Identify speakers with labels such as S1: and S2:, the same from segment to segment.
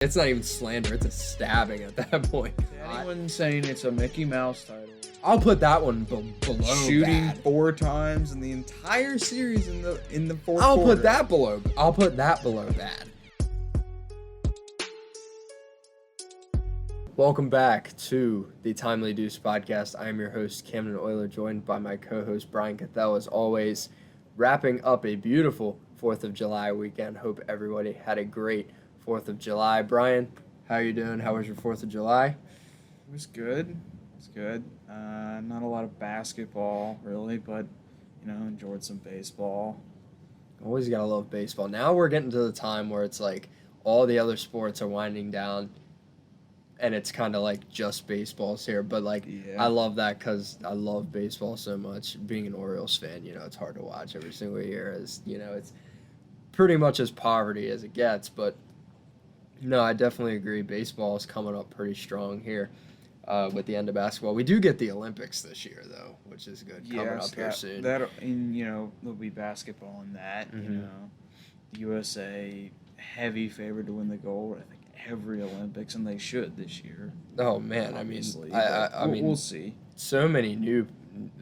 S1: It's not even slander, it's a stabbing at that point.
S2: Anyone saying it's a Mickey Mouse title.
S1: I'll put that one below
S2: Shooting
S1: bad.
S2: 4 times in the entire series in the fourth
S1: I'll
S2: quarter.
S1: put that below bad. Welcome back to the Timely Deuce podcast. I am your host, Camden Euler, joined by my co-host, Brian Cathell, as always, wrapping up a beautiful 4th of July weekend. Hope everybody had a great 4th of July. Brian, how you doing? How was your 4th of July?
S2: It was good. Not a lot of basketball, really, but, enjoyed some baseball.
S1: Always gotta love baseball. Now we're getting to the time where it's like all the other sports are winding down, and it's kind of like just baseball's here. But, I love that because I love baseball so much. Being an Orioles fan, it's hard to watch every single year. It's pretty much as poverty as it gets. But, no, I definitely agree. Baseball is coming up pretty strong here with the end of basketball. We do get the Olympics this year, though, which is good. Coming up here soon.
S2: There'll be basketball in that.
S1: Mm-hmm.
S2: The USA, heavy favorite to win the gold. I think every Olympics, and they should this year.
S1: Oh man,
S2: obviously.
S1: I mean,
S2: we'll see.
S1: So many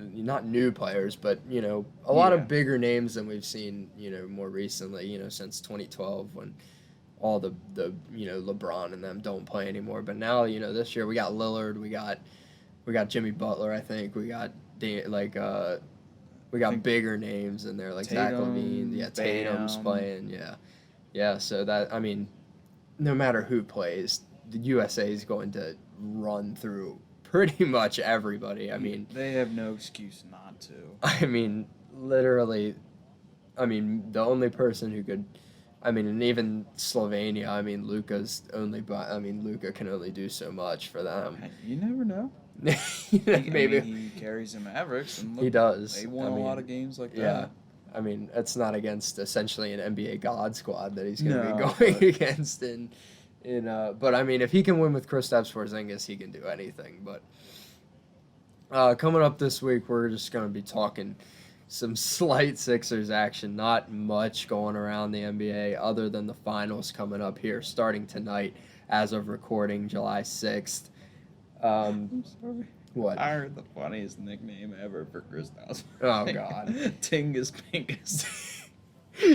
S1: not new players, but a lot of bigger names than we've seen, more recently, since 2012 when all the LeBron and them don't play anymore. But now, this year we got Lillard, we got Jimmy Butler, I think we got bigger names in there like Zach LaVine, Tatum's playing, yeah. So that no matter who plays, the USA is going to run through pretty much everybody.
S2: They have no excuse not to.
S1: Literally, the only person who could, and even Slovenia, Luka can only do so much for them.
S2: You never know.
S1: Maybe
S2: he carries the Mavericks, and
S1: he does.
S2: They won a lot of games like that.
S1: Yeah. It's not against essentially an NBA God squad that he's going to be going against but if he can win with Kristaps Porzingis, he can do anything. But coming up this week, we're just going to be talking some slight Sixers action. Not much going around the NBA other than the finals coming up here starting tonight as of recording July 6th.
S2: I'm sorry.
S1: What?
S2: I heard the funniest nickname ever for Kristaps.
S1: Oh, God.
S2: Tingus Pingus.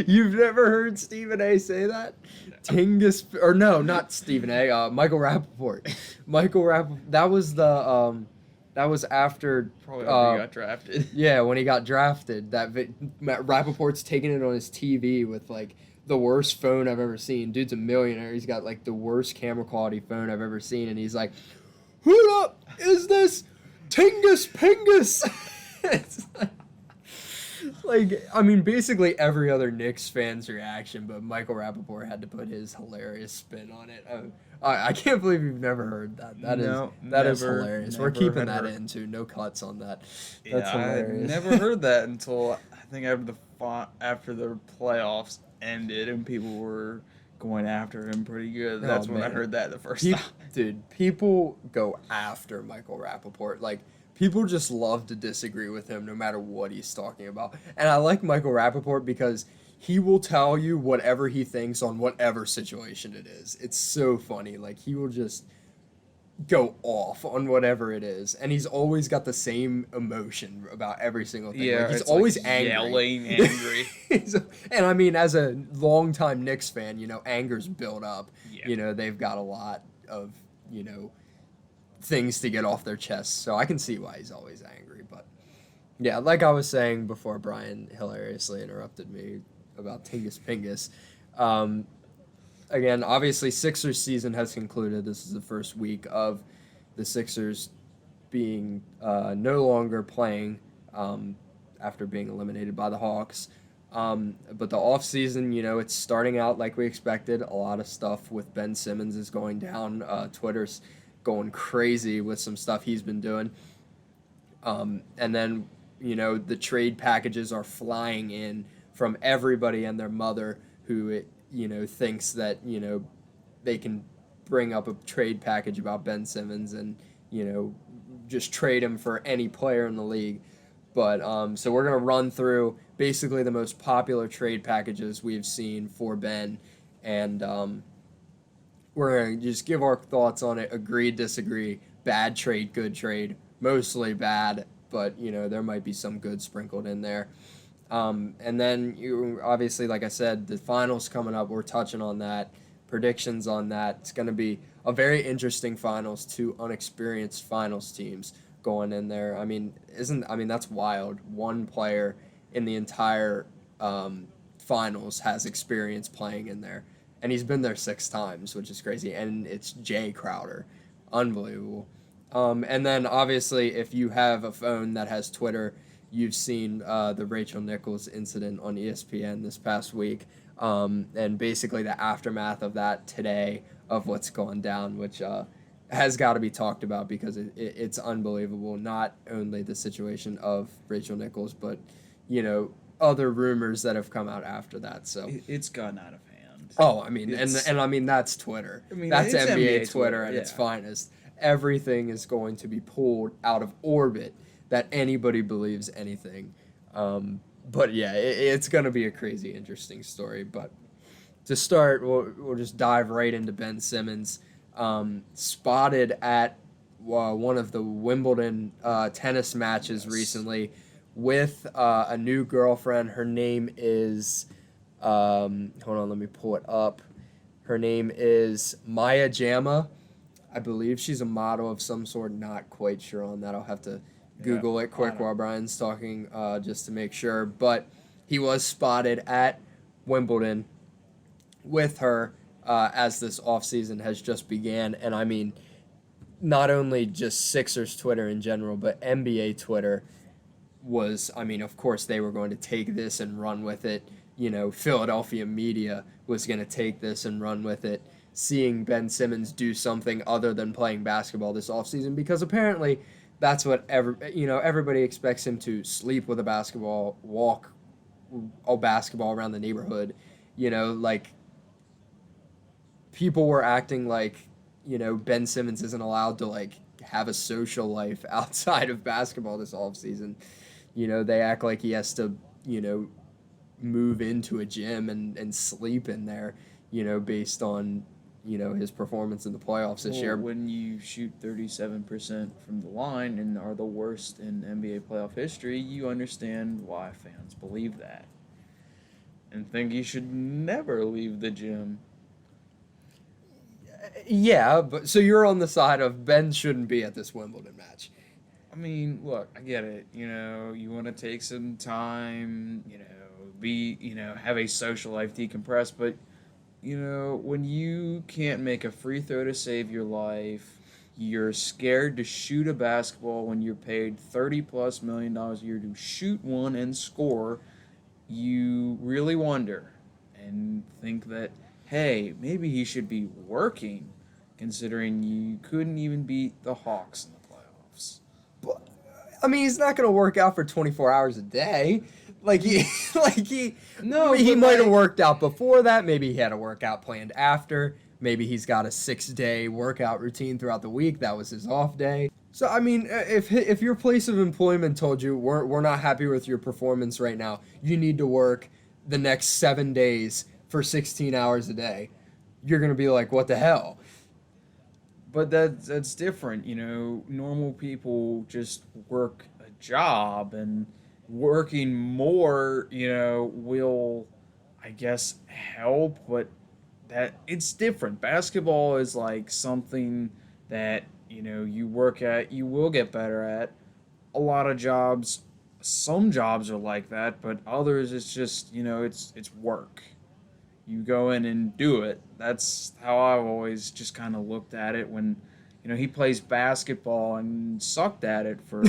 S1: You've never heard Stephen A. say that? No. Tingus, or no, not Stephen A. Michael Rappaport. That was that was after.
S2: Probably when he got drafted.
S1: Yeah, when he got drafted. Rappaport's taking it on his TV with the worst phone I've ever seen. Dude's a millionaire. He's got the worst camera quality phone I've ever seen, and he's like, "Who up is this Tingus Pingus?" It's basically every other Knicks fan's reaction, but Michael Rappaport had to put his hilarious spin on it. I can't believe you've never heard that. That is hilarious. We're keeping that in too. No cuts on that. That's hilarious.
S2: I never heard that until I think after the playoffs ended and people were going after him pretty good. That's when I heard that the first time.
S1: Dude, people go after Michael Rappaport. People just love to disagree with him no matter what he's talking about. And I like Michael Rappaport because he will tell you whatever he thinks on whatever situation it is. It's so funny. He will just go off on whatever it is. And he's always got the same emotion about every single thing.
S2: Yeah,
S1: he's always angry.
S2: Yelling, angry.
S1: And as a longtime Knicks fan, anger's built up.
S2: Yeah.
S1: They've got a lot of, things to get off their chests, so I can see why he's always angry. But yeah, like I was saying before, Brian hilariously interrupted me about Tingus Pingus. Again, obviously Sixers season has concluded. This is the first week of the Sixers being no longer playing after being eliminated by the Hawks. But the offseason, it's starting out like we expected. A lot of stuff with Ben Simmons is going down. Twitter's going crazy with some stuff he's been doing. And then, the trade packages are flying in from everybody and their mother who, thinks that, they can bring up a trade package about Ben Simmons and, just trade him for any player in the league. But so we're going to run through basically the most popular trade packages we've seen for Ben and we're going to just give our thoughts on it, agree, disagree, bad trade, good trade, mostly bad, but, there might be some good sprinkled in there. And then you obviously, like I said, the finals coming up, we're touching on that, predictions on that. It's going to be a very interesting finals, two unexperienced finals teams going in there. That's wild. One player in the entire finals has experience playing in there, and he's been there 6 times, which is crazy, and it's Jay Crowder. Unbelievable. And then obviously, if you have a phone that has Twitter, you've seen the Rachel Nichols incident on ESPN this past week, and basically the aftermath of that today of what's gone down, which has got to be talked about because it's unbelievable. Not only the situation of Rachel Nichols, but other rumors that have come out after that. So
S2: it's gotten out of hand.
S1: Oh, and that's Twitter. That's NBA Twitter at its finest. Everything is going to be pulled out of orbit that anybody believes anything. But yeah, it's going to be a crazy, interesting story. But to start, we'll just dive right into Ben Simmons. Spotted at one of the Wimbledon tennis matches recently with a new girlfriend. Her name is, hold on, let me pull it up. Her name is Maya Jama. I believe she's a model of some sort. Not quite sure on that. I'll have to Google it quick while Brian's talking just to make sure. But he was spotted at Wimbledon with her as this offseason has just began. And not only just Sixers Twitter in general, but NBA Twitter was, of course they were going to take this and run with it. Philadelphia media was going to take this and run with it, seeing Ben Simmons do something other than playing basketball this offseason, because apparently that's what everybody expects him to: sleep with a basketball, walk a basketball around the neighborhood. People were acting like, Ben Simmons isn't allowed to have a social life outside of basketball this offseason. They act like he has to, move into a gym and sleep in there, based on, his performance in the playoffs this year.
S2: When you shoot 37% from the line and are the worst in NBA playoff history, you understand why fans believe that and think you should never leave the gym.
S1: Yeah, but so you're on the side of Ben shouldn't be at this Wimbledon match.
S2: Look, I get it. You want to take some time, have a social life, decompress, but when you can't make a free throw to save your life, you're scared to shoot a basketball when you're paid $30+ million a year to shoot one and score, you really wonder and think that, hey, maybe he should be working, considering you couldn't even beat the Hawks in the playoffs.
S1: But, he's not going to work out for 24 hours a day. He might have worked out before that. Maybe he had a workout planned after. Maybe he's got a 6-day workout routine throughout the week. That was his off day. So, if your place of employment told you, we're not happy with your performance right now, you need to work the next 7 days for 16 hours a day, you're going to be like, what the hell?
S2: But that's different. Normal people just work a job, and working more, will, I guess, help, but that it's different. Basketball is something that, you work at, you will get better at. A lot of jobs, some jobs are like that, but others it's just, it's work. You go in and do it. That's how I've always just kind of looked at it when, he plays basketball and sucked at it for...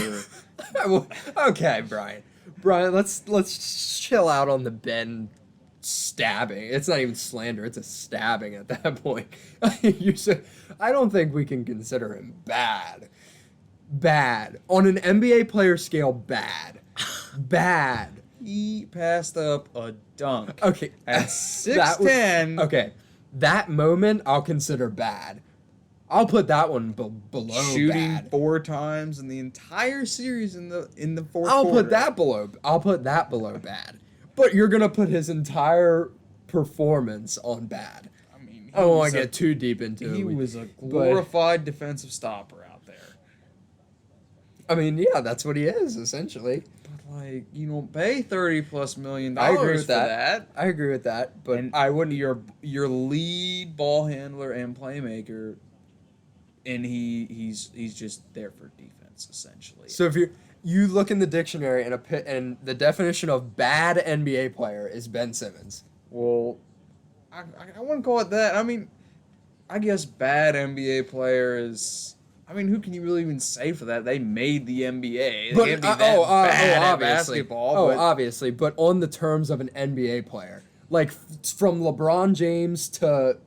S1: Okay, Brian. Let's chill out on the Ben stabbing. It's not even slander. It's a stabbing at that point. I don't think we can consider him bad. Bad. On an NBA player scale, bad. Bad.
S2: He passed up a dunk.
S1: Okay.
S2: At 6'10".
S1: Okay. That moment I'll consider bad. I'll put that one below
S2: shooting
S1: bad.
S2: 4 times in the entire series in the fourth
S1: I'll
S2: quarter.
S1: I'll put that below bad. But you're going to put his entire performance on bad. I don't want to get too deep into it.
S2: He was a glorified defensive stopper out there.
S1: I mean, yeah, that's what he is, essentially.
S2: But, like, you don't pay $30+ million
S1: I agree with
S2: for that.
S1: I agree with that, but
S2: And
S1: I wouldn't.
S2: Your lead ball handler and playmaker, and he's just there for defense, essentially.
S1: So if you look in the dictionary and the definition of bad NBA player is Ben Simmons.
S2: Well, I wouldn't call it that. I mean, I guess bad NBA player is. I mean, who can you really even say for that? They made the NBA. They can't be that bad at basketball.
S1: Obviously, but on the terms of an NBA player, like from LeBron James to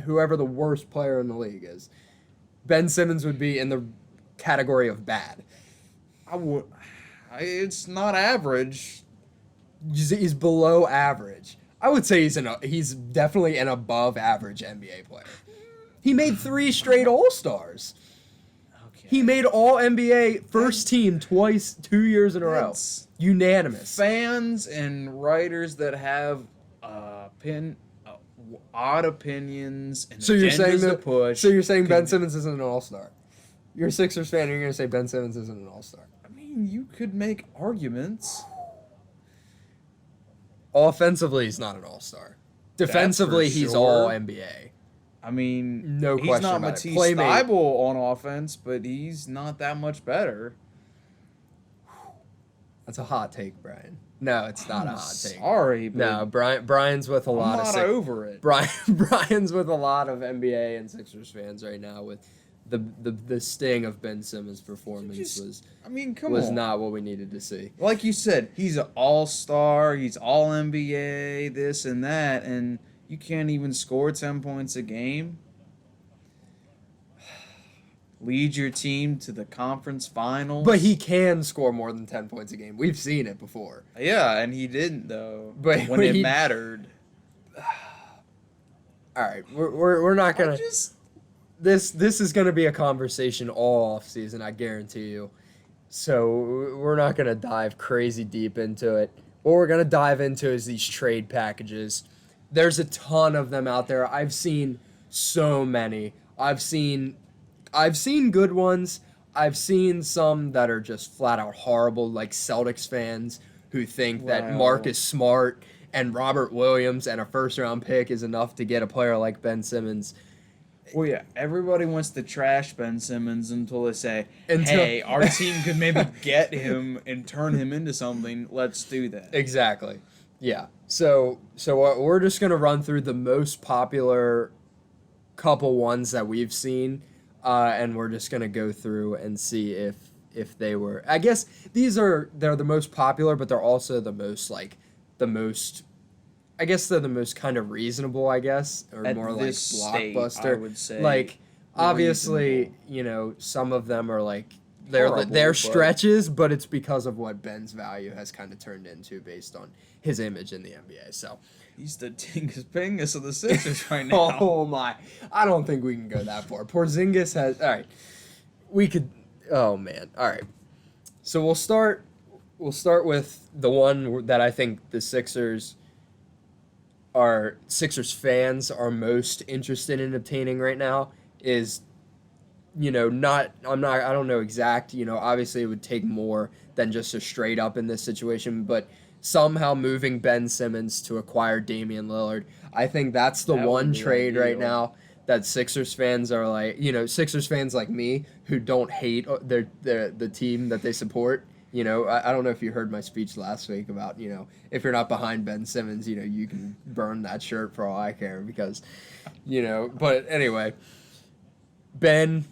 S1: whoever the worst player in the league is, Ben Simmons would be in the category of bad.
S2: It's not average.
S1: He's below average. I would say he's definitely an above average NBA player. He made 3 straight All-Stars.
S2: Okay.
S1: He made All NBA first team twice, 2 years in a row. Unanimous.
S2: Fans and writers that have odd opinions and agendas to push.
S1: So you're saying Ben Simmons isn't an All-Star? You're a Sixers fan and you're going to say Ben Simmons isn't an All-Star?
S2: I mean, you could make arguments.
S1: Offensively, he's not an All-Star. Defensively, he's All NBA.
S2: I mean,
S1: no question
S2: he's not
S1: about it.
S2: Matisse Thybulle on offense, but he's not that much better.
S1: That's a hot take, Brian. No, it's not a hot take.
S2: Sorry, but
S1: no, Brian's with a lot
S2: I'm not over it.
S1: Brian's with a lot of NBA and Sixers fans right now with the sting of Ben Simmons' performance was not what we needed to see.
S2: Like you said, he's an all-star, he's all NBA, this and that, and you can't even score 10 points a game. Lead your team to the conference finals.
S1: But he can score more than 10 points a game. We've seen it before.
S2: Yeah, and he didn't though.
S1: But
S2: when it mattered.
S1: All right, we're not gonna. This is gonna be a conversation all off season, I guarantee you. So we're not gonna dive crazy deep into it. What we're gonna dive into is these trade packages. There's a ton of them out there. I've seen so many. I've seen good ones. I've seen some that are just flat out horrible, like Celtics fans who think that Marcus Smart and Robert Williams and a first-round pick is enough to get a player like Ben Simmons.
S2: Well, yeah, everybody wants to trash Ben Simmons until they say, hey, our team could maybe get him and turn him into something. Let's do that.
S1: Exactly. Yeah. So we're just going to run through the most popular couple ones that we've seen, and we're just going to go through and see if they were. I guess they're the most popular, but they're also the most I guess they're the most kind of reasonable, I guess, or
S2: At
S1: more like blockbuster.
S2: State, I would say.
S1: Like obviously, some of them are like they're stretches, but it's because of what Ben's value has kind of turned into based on his image in the NBA. So
S2: he's the Tingus Pingus of the Sixers right now.
S1: Oh my! I don't think we can go that far. Porzingis has. All right, we could. Oh man! All right. So we'll start with the one that I think the Sixers fans are most interested in obtaining right now is, I don't know exact, obviously it would take more than just a straight up in this situation, but somehow moving Ben Simmons to acquire Damian Lillard. I think that's the one trade right now that Sixers fans are like, Sixers fans like me who don't hate the team that they support. I don't know if you heard my speech last week about, if you're not behind Ben Simmons, you can burn that shirt for all I care because, but anyway, Ben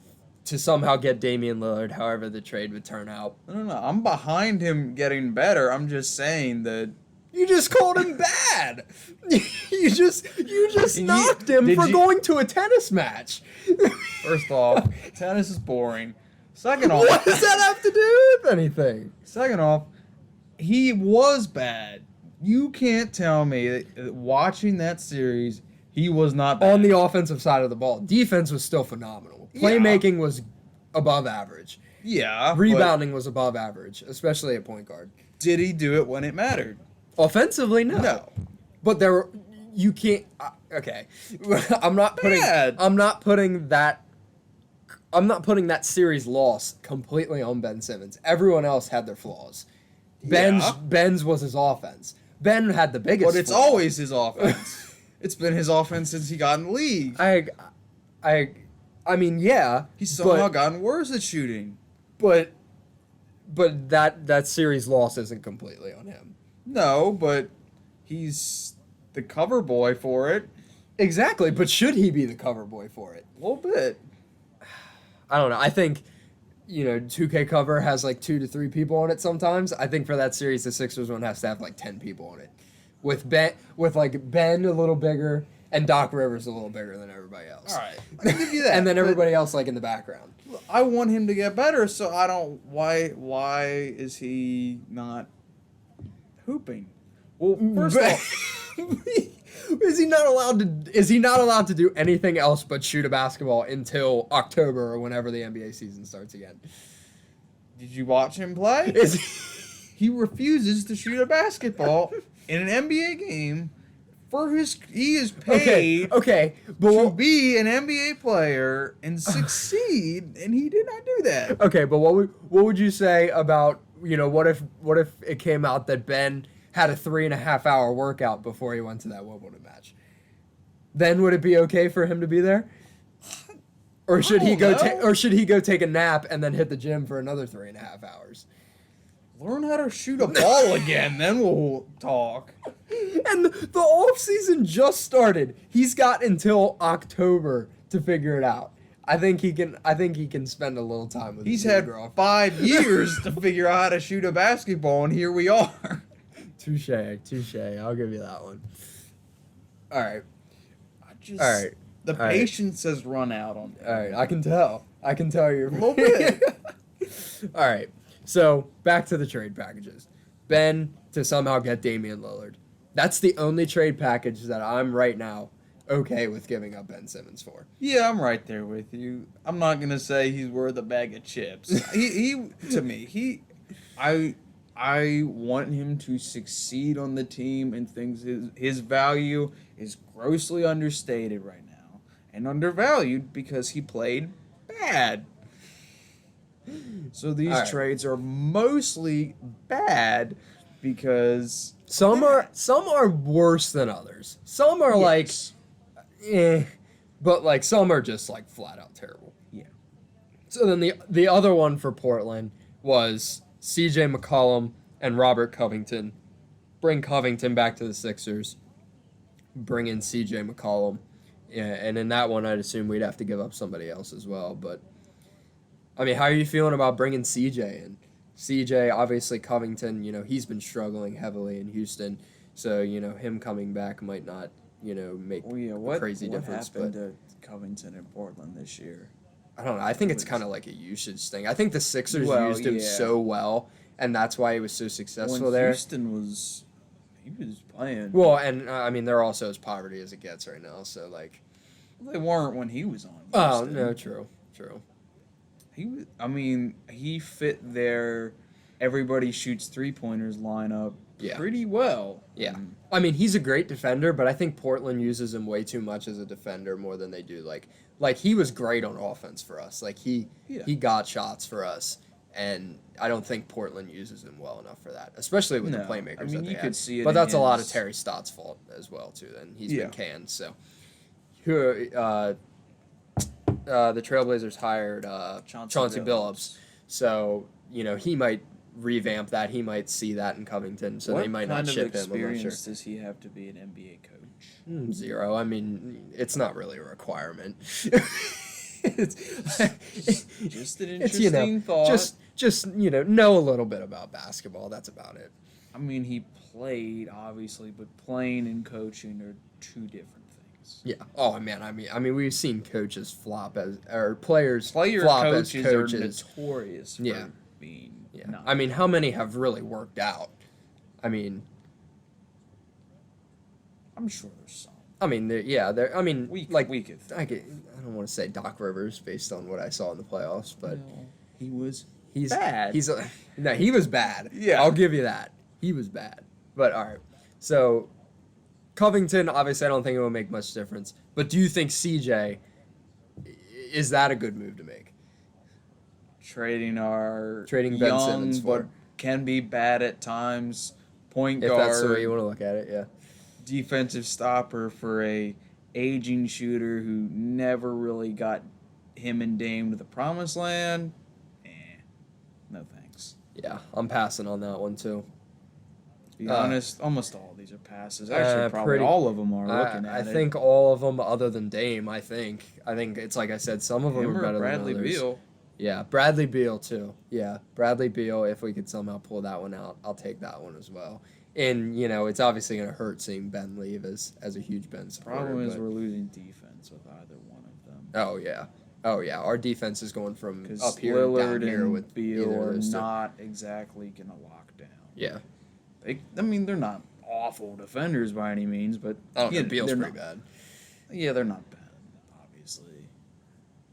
S1: to somehow get Damian Lillard, however the trade would turn out.
S2: No, I'm behind him getting better. I'm just saying that.
S1: You just called him bad. you just knocked him for going to a tennis match.
S2: First off, tennis is boring. Second off,
S1: what does that have to do with anything?
S2: Second off, he was bad. You can't tell me that watching that series, he was not bad.
S1: On the offensive side of the ball. Defense was still phenomenal. Playmaking was above average.
S2: Yeah.
S1: Rebounding was above average, especially at point guard.
S2: Did he do it when it mattered?
S1: Offensively, no. But you can't. Okay, I'm not putting.
S2: Bad.
S1: I'm not putting that. I'm not putting that series loss completely on Ben Simmons. Everyone else had their flaws. Ben's was his offense. Ben had the biggest.
S2: But it's
S1: flaw.
S2: always his offense. It's been his offense since he got in the league.
S1: I mean, yeah.
S2: He's somehow gotten worse at shooting.
S1: But that series loss isn't completely on him.
S2: No, but he's the cover boy for it.
S1: Exactly, but should he be the cover boy for it?
S2: A little bit.
S1: I don't know. I think, 2K cover has like 2 to 3 people on it sometimes. I think for that series, the Sixers one has to have like 10 people on it. With Ben a little bigger and Doc Rivers a little bigger than everybody else.
S2: All right, I can give you that.
S1: And then everybody else like in the background.
S2: I want him to get better, so I don't. Why is he not hooping? Well, first off,
S1: Is he not allowed to do anything else but shoot a basketball until October or whenever the NBA season starts again?
S2: did you watch him play? He refuses to shoot a basketball in an NBA game. He is paid
S1: but
S2: to be an NBA player and succeed, and he did not do that.
S1: okay, but what would you say about what if it came out that Ben had a 3.5 hour workout before he went to that Wimbledon match? Then would it be okay for him to be there? Or should he go take a nap and then hit the gym for another 3.5 hours?
S2: Learn how to shoot a ball again, then we'll talk.
S1: And the off season just started. He's got until October to figure it out. I think he can spend a little time with
S2: He's
S1: his
S2: had
S1: girl.
S2: 5 years to figure out how to shoot a basketball, and here we are.
S1: Touche. I'll give you that one. All right.
S2: All
S1: right.
S2: The
S1: All right.
S2: patience has run out on me.
S1: All right. I can tell you're
S2: A little bit.
S1: All right. So back to the trade packages. Ben to somehow get Damian Lillard. That's the only trade package that I'm right now okay with giving up Ben Simmons for.
S2: Yeah, I'm right there with you. I'm not gonna say he's worth a bag of chips. I want him to succeed on the team and things. His value is grossly understated right now and undervalued because he played bad. So these trades are mostly bad because
S1: Some are worse than others. Some are but like some are just like flat out terrible.
S2: Yeah.
S1: So then the other one for Portland was CJ McCollum and Robert Covington. Bring Covington back to the Sixers. Bring in CJ McCollum. Yeah, and in that one I'd assume we'd have to give up somebody else as well, but I mean, how are you feeling about bringing CJ in? CJ, obviously Covington, he's been struggling heavily in Houston, so, him coming back might not, make a crazy difference.
S2: What happened to Covington in Portland this year?
S1: I don't know. I think it's kind of like a usage thing. I think the Sixers used him so well, and that's why he was so successful there.
S2: Houston was playing.
S1: Well, and, I mean, they're also as poverty as it gets right now, so, like...
S2: They weren't when he was on
S1: Houston.
S2: Oh,
S1: no, true.
S2: He fit their everybody shoots 3-pointers lineup pretty well.
S1: Yeah. I mean, he's a great defender, but I think Portland uses him way too much as a defender more than they do. Like he was great on offense for us. Like he got shots for us, and I don't think Portland uses him well enough for that, especially with the playmakers that they
S2: you
S1: have.
S2: could see it
S1: but that's a lot of
S2: his...
S1: Terry Stott's fault as well too. Then he's been canned, so. The Trailblazers hired Chauncey Billups. So, he might revamp that. He might see that in Covington, so they might not ship him.
S2: What kind of experience does he have to be an NBA coach?
S1: 0. I mean, it's not really a requirement.
S2: It's just an interesting thought.
S1: Just know a little bit about basketball. That's about it.
S2: I mean, he played, obviously, but playing and coaching are two different things.
S1: Yeah. Oh man. I mean, we've seen coaches flop players flop as coaches.
S2: Are notorious for being.
S1: Yeah.
S2: Not
S1: I mean, how many have really worked out? I mean,
S2: I'm sure there's some.
S1: I mean, I mean,
S2: we could.
S1: I don't want to say Doc Rivers based on what I saw in the playoffs, but
S2: he's
S1: bad. He was bad.
S2: Yeah.
S1: I'll give you that. He was bad. But all right. So Covington, obviously, I don't think it will make much difference. But do you think CJ, is that a good move to make?
S2: Trading our
S1: Trading Ben
S2: young
S1: Simmons for,
S2: but can be bad at times point
S1: if that's the way you
S2: guard,
S1: want to look at it, yeah.
S2: defensive stopper for a aging shooter who never really got him and Dame to the promised land. No thanks.
S1: Yeah, I'm passing on that one too.
S2: To be honest, almost all of these are passes. Actually, probably
S1: pretty-
S2: all of them are looking at
S1: I
S2: it.
S1: think all of them, other than Dame. I think it's like I said, some of them
S2: Him
S1: are
S2: or
S1: better
S2: Bradley
S1: than others.
S2: Beal.
S1: Yeah, Bradley Beal too. Yeah, Bradley Beal. If we could somehow pull that one out, I'll take that one as well. And it's obviously going to hurt seeing Ben leave as a huge Ben supporter.
S2: Problem is
S1: but-
S2: we're losing defense with either one of them.
S1: Oh yeah. Our defense is going from
S2: Because
S1: up here down
S2: Lillard
S1: here
S2: and
S1: with
S2: Beal
S1: either of
S2: are
S1: those two.
S2: not exactly going to lock down.
S1: Yeah,
S2: They're not awful defenders by any means, but
S1: I don't know.
S2: you know,
S1: Beal's
S2: they're
S1: pretty
S2: not,
S1: bad.
S2: Yeah, they're not bad, obviously.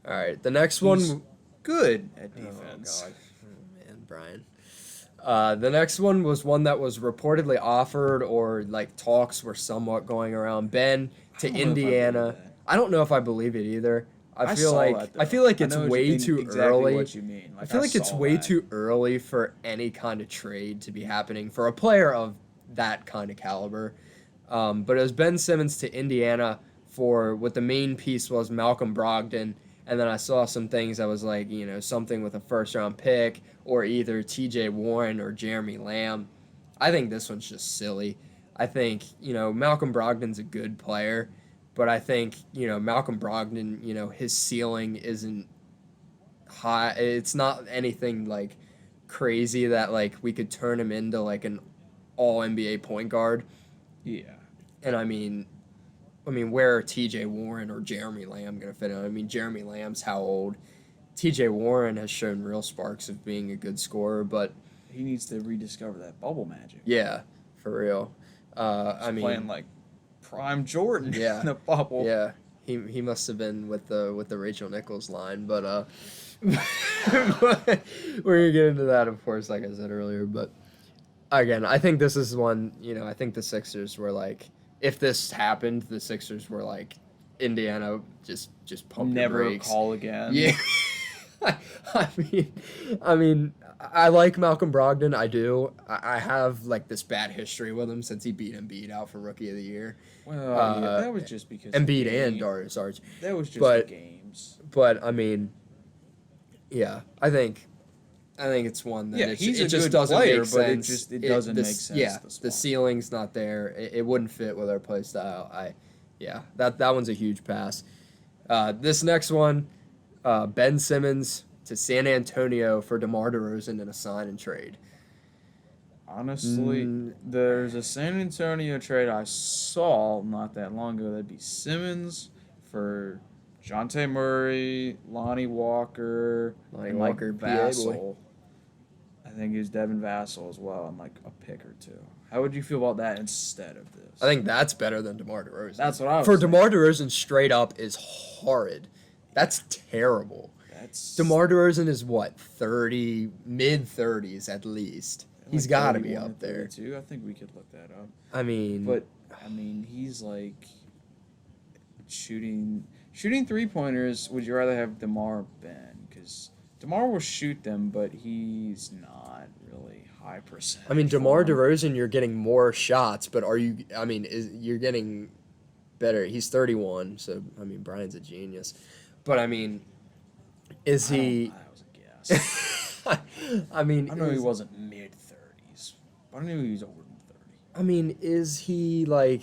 S1: All right, the next
S2: He's
S1: one.
S2: good at defense.
S1: Oh, God. Oh, man, Brian. The next one was one that was reportedly offered or like talks were somewhat going around. Ben to
S2: I don't know if I believe
S1: Indiana.
S2: that.
S1: I don't know if I believe it either. I feel
S2: saw
S1: like
S2: that, though.
S1: I feel like
S2: I
S1: it's
S2: know what
S1: way
S2: you-
S1: too
S2: exactly
S1: early.
S2: What you mean?
S1: I feel like it's
S2: saw
S1: way
S2: that.
S1: too early for any kind of trade to be happening for a player of that kind of caliber. But it was Ben Simmons to Indiana for what the main piece was Malcolm Brogdon. And then I saw some things that was like, something with a first round pick or either TJ Warren or Jeremy Lamb. I think this one's just silly. I think, Malcolm Brogdon's a good player, but I think, Malcolm Brogdon, his ceiling isn't high. It's not anything like crazy that like we could turn him into like an all NBA point guard.
S2: Yeah.
S1: And I mean, where are TJ Warren or Jeremy Lamb going to fit in? I mean, Jeremy Lamb's how old? TJ Warren has shown real sparks of being a good scorer, but
S2: He needs to rediscover that bubble magic.
S1: yeah, for real.
S2: He's playing like prime Jordan
S1: Yeah.
S2: in the bubble.
S1: Yeah, he must have been with the Rachel Nichols line, but we're gonna get into that, of course, like I said earlier. But again, I think this is one. I think the Sixers were like, if this happened, the Sixers were like, Indiana just pump your
S2: Never
S1: brakes.
S2: call again.
S1: Yeah. I mean, I like Malcolm Brogdon. I do. I have like this bad history with him since he beat Embiid out for Rookie of the Year.
S2: Well, yeah, that was just because
S1: Embiid
S2: of the
S1: and
S2: game.
S1: Darius Arch.
S2: That was just
S1: but-
S2: the games.
S1: But I mean, yeah, I think it's one that
S2: Yeah,
S1: it,
S2: he's
S1: it
S2: a
S1: just
S2: good
S1: doesn't
S2: player,
S1: make
S2: but
S1: sense.
S2: it doesn't make
S1: this-
S2: sense.
S1: Yeah,
S2: to swap.
S1: the ceiling's not there. It wouldn't fit with our play style. That one's a huge pass. This next one, Ben Simmons to San Antonio for DeMar DeRozan in a sign and trade.
S2: Honestly,
S1: Mm.
S2: there's a San Antonio trade I saw not that long ago. That'd be Simmons for Jonte Murray, Lonnie Walker, and
S1: Walker,
S2: like
S1: PA boy.
S2: Vassell. I think it was Devin Vassell as well, and like a pick or two. How would you feel about that instead of this?
S1: I think that's better than DeMar DeRozan.
S2: That's what I was
S1: For
S2: saying.
S1: DeMar DeRozan, straight up is horrid. That's terrible.
S2: That's
S1: DeMar DeRozan is what, 30, mid-30s at least. He's
S2: like
S1: got to be
S2: 31
S1: up
S2: or
S1: there.
S2: 32. I think we could look that up.
S1: I mean,
S2: But I mean, he's like shooting 3-pointers. Would you rather have DeMar or Ben? Because DeMar will shoot them, but he's not really high percent.
S1: I mean, DeMar DeRozan, you're getting more shots, but you're getting better. He's 31, so I mean, Brian's a genius. But I mean, is he?
S2: That was a guess.
S1: I mean,
S2: I know he wasn't mid-30s, but I knew he was older than 30.
S1: I mean, is he like?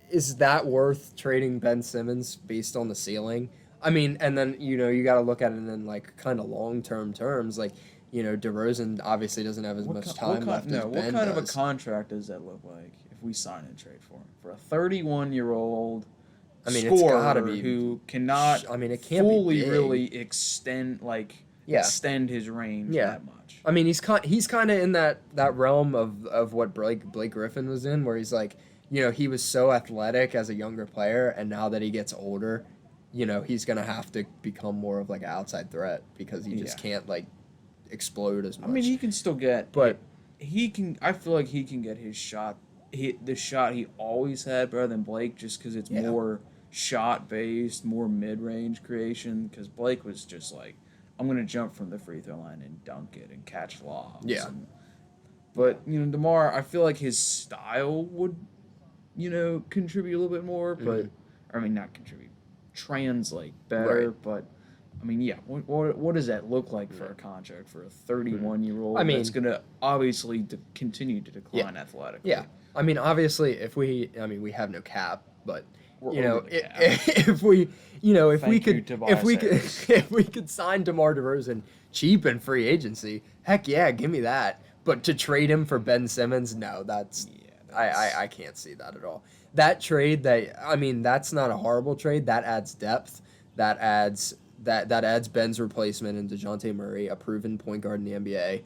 S1: Is that worth trading Ben Simmons based on the ceiling? I mean, and then you got to look at it in like kind of long-term terms. Like, DeRozan obviously doesn't have as much time left as
S2: what
S1: Ben
S2: kind of a
S1: does.
S2: contract does that look like if we sign and trade for him? For a 31-year-old
S1: I mean, it's
S2: scorer
S1: gotta be-
S2: who cannot
S1: I mean, it can't be
S2: fully
S1: big.
S2: really extend his range
S1: Yeah.
S2: that much.
S1: I mean, he's kind of in that realm of what Blake Griffin was in, where he's like, he was so athletic as a younger player, and now that he gets older, he's gonna have to become more of like an outside threat because he just
S2: Yeah.
S1: can't like explode as much.
S2: I mean, he can still get,
S1: But-
S2: he can. I feel like he can get his shot hit the shot he always had better than Blake, just because it's more shot based, more mid range creation. Because Blake was just like, I'm gonna jump from the free throw line and dunk it and catch lobs.
S1: Yeah.
S2: But DeMar, I feel like his style would, contribute a little bit more. But I mean, not contribute, translate better.
S1: Right.
S2: But I mean, yeah. What does that look like for a contract for a 31-year-old?
S1: I mean,
S2: that's gonna obviously continue to decline athletically.
S1: Yeah. I mean, obviously, we have no cap, but
S2: We're over the cap.
S1: if we
S2: Tobias
S1: if we could sign DeMar DeRozan cheap in free agency, heck yeah, give me that. But to trade him for Ben Simmons, no, I can't see that at all. That trade, that's not a horrible trade. That adds depth. That adds Ben's replacement in DeJounte Murray, a proven point guard in the NBA.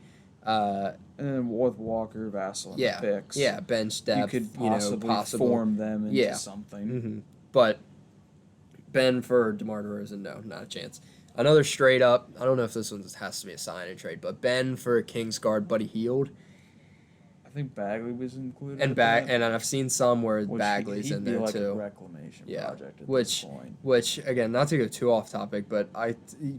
S2: And then with Walker, Vassell, and the picks.
S1: Yeah, bench depth.
S2: You could possibly form them into something.
S1: Mm-hmm. But Ben for DeMar DeRozan, no, not a chance. Another straight up, I don't know if this one has to be a sign and trade, but Ben for Kings guard Buddy Hield.
S2: I think Bagley was included.
S1: And I've seen some where Bagley's in there
S2: like
S1: too.
S2: A reclamation project at this point.
S1: Which again, not to go too off topic, but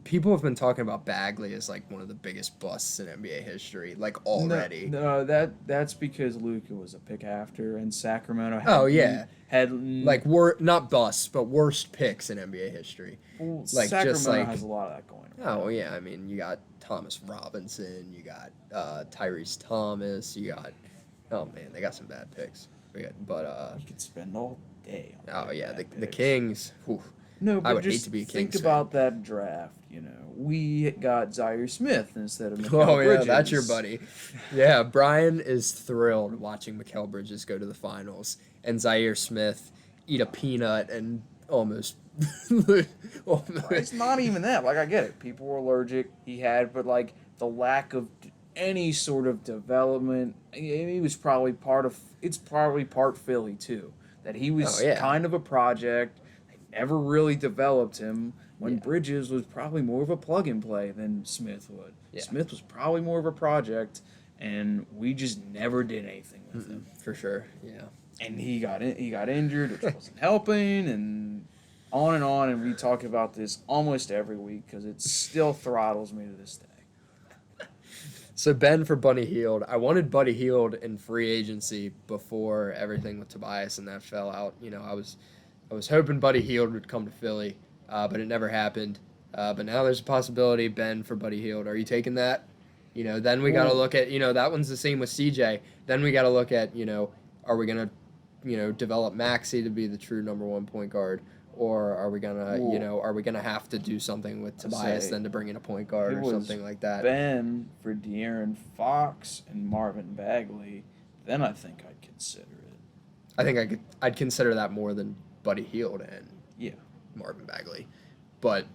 S1: people have been talking about Bagley as like one of the biggest busts in NBA history, like already.
S2: No, that's because Luka was a pick after, and Sacramento had
S1: like not busts, but worst picks in NBA history.
S2: Well, like Sacramento has a lot of that going on.
S1: Oh yeah, I mean you got Thomas Robinson, you got Tyrese Thomas, you got they got some bad picks. You
S2: could spend all day
S1: on the Kings. Whew.
S2: No, but
S1: I would
S2: just
S1: hate to be a
S2: think
S1: Kings
S2: about
S1: fan.
S2: that draft. We got Zaire Smith instead of Mikal
S1: Oh
S2: Bridges.
S1: yeah, that's your buddy. Yeah, Brian is thrilled watching Mikal Bridges go to the finals and Zaire Smith eat a peanut and almost.
S2: It's not even that. Like, I get it. People were allergic. But like the lack of any sort of development. He was probably part Philly too. That he was kind of a project. They never really developed him. When Bridges was probably more of a plug and play than Smith would. Yeah. Smith was probably more of a project, and we just never did anything with him.
S1: For sure, yeah.
S2: And he got injured, which wasn't helping, and on, and we talk about this almost every week because it still throttles me to this day.
S1: So Ben for Buddy Hield. I wanted Buddy Hield in free agency before everything with Tobias and that fell out. I was hoping Buddy Hield would come to Philly. But it never happened. But now there's a possibility, Ben for Buddy Hield. Are you taking that? Then we got to look at, that one's the same with CJ. Then we got to look at, are we going to, develop Maxey to be the true number one point guard? Or are we going to, have to do something with Tobias then to bring in a point guard or something like that?
S2: Ben for De'Aaron Fox and Marvin Bagley, then I think I'd consider it.
S1: I think I'd consider that more than Buddy Hield and Marvin Bagley. But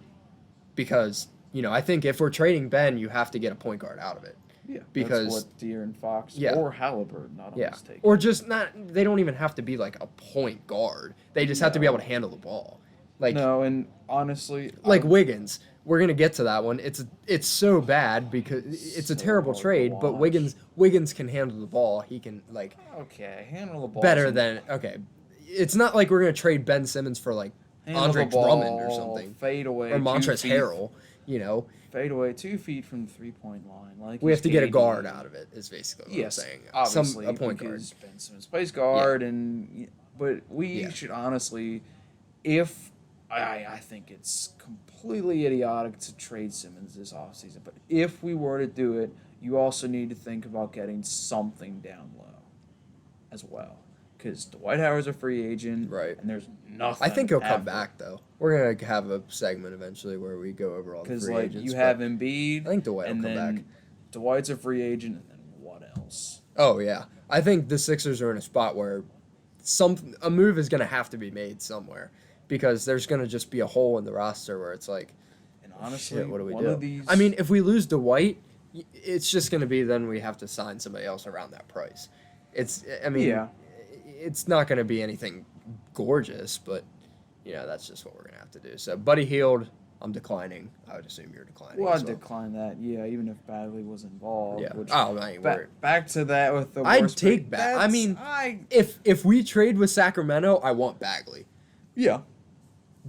S1: because, I think if we're trading Ben, you have to get a point guard out of it.
S2: Yeah, because that's what De'Aaron Fox or Halliburton not always take.
S1: Or just not, they don't even have to be like a point guard. They just have to be able to handle the ball.
S2: And honestly,
S1: Wiggins, we're going to get to that one. It's so bad because it's a terrible trade, but Wiggins can handle the ball. He can
S2: handle the ball
S1: better than it's not like we're going to trade Ben Simmons for Andre Drummond or something.
S2: Fade away.
S1: Or Montrezl Harrell,
S2: Fade away 2 feet from the 3-point line.
S1: We have to get a guard out of it, is basically what I'm saying.
S2: Obviously,
S1: a point guard.
S2: Ben Simmons plays guard, but we should honestly, I think it's completely idiotic to trade Simmons this offseason, but if we were to do it, you also need to think about getting something down low as well. Because Dwight Howard's a free agent,
S1: right?
S2: And there's nothing.
S1: I think he'll come back though. We're gonna have a segment eventually where we go over all the free agents.
S2: Because you have Embiid,
S1: I think Dwight will come back.
S2: Dwight's a free agent, and then what else?
S1: Oh yeah, I think the Sixers are in a spot where a move is gonna have to be made somewhere because there's gonna just be a hole in the roster where it's like,
S2: and honestly,
S1: shit, what do we do? I mean, if we lose Dwight, it's just gonna be then we have to sign somebody else around that price. It's not going to be anything gorgeous, but, that's just what we're going to have to do. So, Buddy Hield, I'm declining. I would assume you're declining.
S2: Well,
S1: as
S2: I'd decline that. Yeah, even if Bagley was involved.
S1: Yeah.
S2: Which,
S1: Oh, I ain't worried.
S2: back to that with the
S1: I'd
S2: worst
S1: take
S2: pick.
S1: Bagley. I mean,
S2: I
S1: if we trade with Sacramento, I want Bagley.
S2: yeah.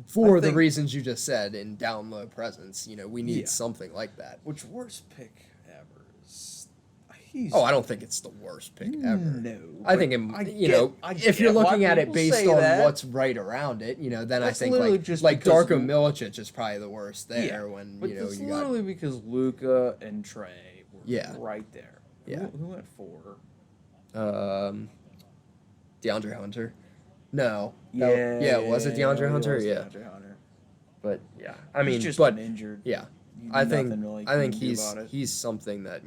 S1: For
S2: I
S1: the
S2: think-
S1: reasons you just said in down low presence, we need
S2: Yeah.
S1: something like that.
S2: Which worst pick ever? He's
S1: Oh, I don't think it's the worst pick ever.
S2: No,
S1: I think if you're looking at it based on what's right around it, then
S2: That's
S1: I think
S2: literally
S1: like
S2: just
S1: like
S2: because
S1: Darko Milicic is probably the worst there
S2: Yeah,
S1: when
S2: but
S1: you
S2: it's
S1: got
S2: literally because Luca and Trey were
S1: Yeah.
S2: right there.
S1: Yeah.
S2: Who went for?
S1: DeAndre Hunter. No.
S2: Yeah,
S1: was it DeAndre
S2: it
S1: Hunter?
S2: was
S1: Yeah.
S2: DeAndre Hunter.
S1: But yeah, I mean,
S2: He's just
S1: but
S2: been injured.
S1: yeah,
S2: You-
S1: I think
S2: nothing really
S1: I think
S2: can do
S1: he's
S2: about it.
S1: he's something that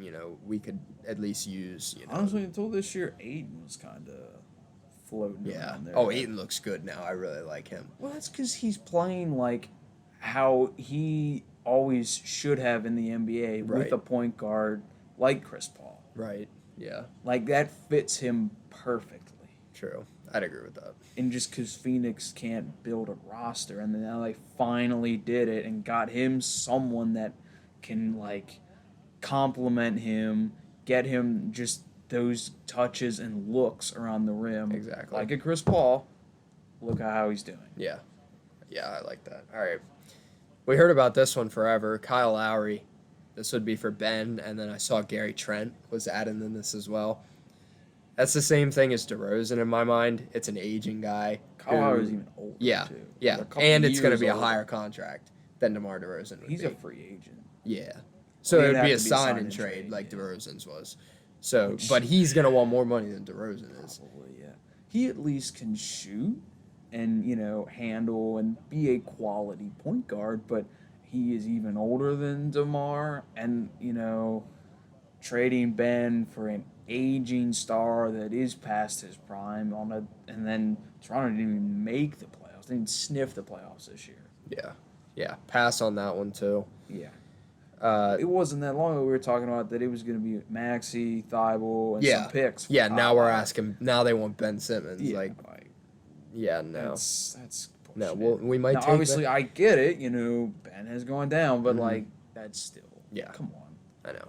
S1: we could at least use.
S2: Honestly, until this year, Aiden was kind of floating
S1: Yeah.
S2: around there.
S1: Oh, Aiton looks good now. I really like him.
S2: Well, that's because he's playing like how he always should have in the NBA
S1: Right.
S2: with a point guard like Chris Paul.
S1: Right. Yeah.
S2: Like that fits him perfectly.
S1: True. I'd agree with that.
S2: And just because Phoenix can't build a roster, and then now they finally did it and got him someone that can like complement him, get him just those touches and looks around the rim.
S1: Exactly.
S2: Like a Chris Paul. Look at how he's doing.
S1: Yeah. Yeah, I like that. All right. We heard about this one forever. Kyle Lowry. This would be for Ben, and then I saw Gary Trent was added in this as well. That's the same thing as DeRozan in my mind. It's an aging guy.
S2: Kyle Lowry's even older,
S1: Yeah,
S2: too.
S1: yeah.
S2: Like a couple
S1: And it's going to
S2: years
S1: be a
S2: older.
S1: higher contract than DeMar DeRozan would
S2: He's
S1: be.
S2: a free agent.
S1: Yeah. So
S2: He'd
S1: it would
S2: have
S1: be a
S2: to be
S1: sign
S2: sign
S1: and
S2: and
S1: trade
S2: trade,
S1: like
S2: yeah.
S1: DeRozan's was. So,
S2: Which-
S1: but he's going to want more money than DeRozan is.
S2: Probably, yeah. He at least can shoot and, handle and be a quality point guard, but he is even older than DeMar, and, trading Ben for an aging star that is past his prime and then Toronto didn't even make the playoffs. They didn't sniff the playoffs this year.
S1: Yeah. Yeah. Pass on that one too.
S2: Yeah.
S1: Uh,
S2: It wasn't that long ago we were talking about that it was going to be Maxey, Thibault, and some picks.
S1: Yeah, now
S2: Wow.
S1: we're asking. Now they want Ben Simmons.
S2: Yeah,
S1: no.
S2: that's
S1: No,
S2: bullshit.
S1: we might
S2: Now,
S1: take
S2: obviously,
S1: that.
S2: I get it. Ben has gone down, but
S1: Mhm.
S2: that's still.
S1: Yeah.
S2: Come on.
S1: I know.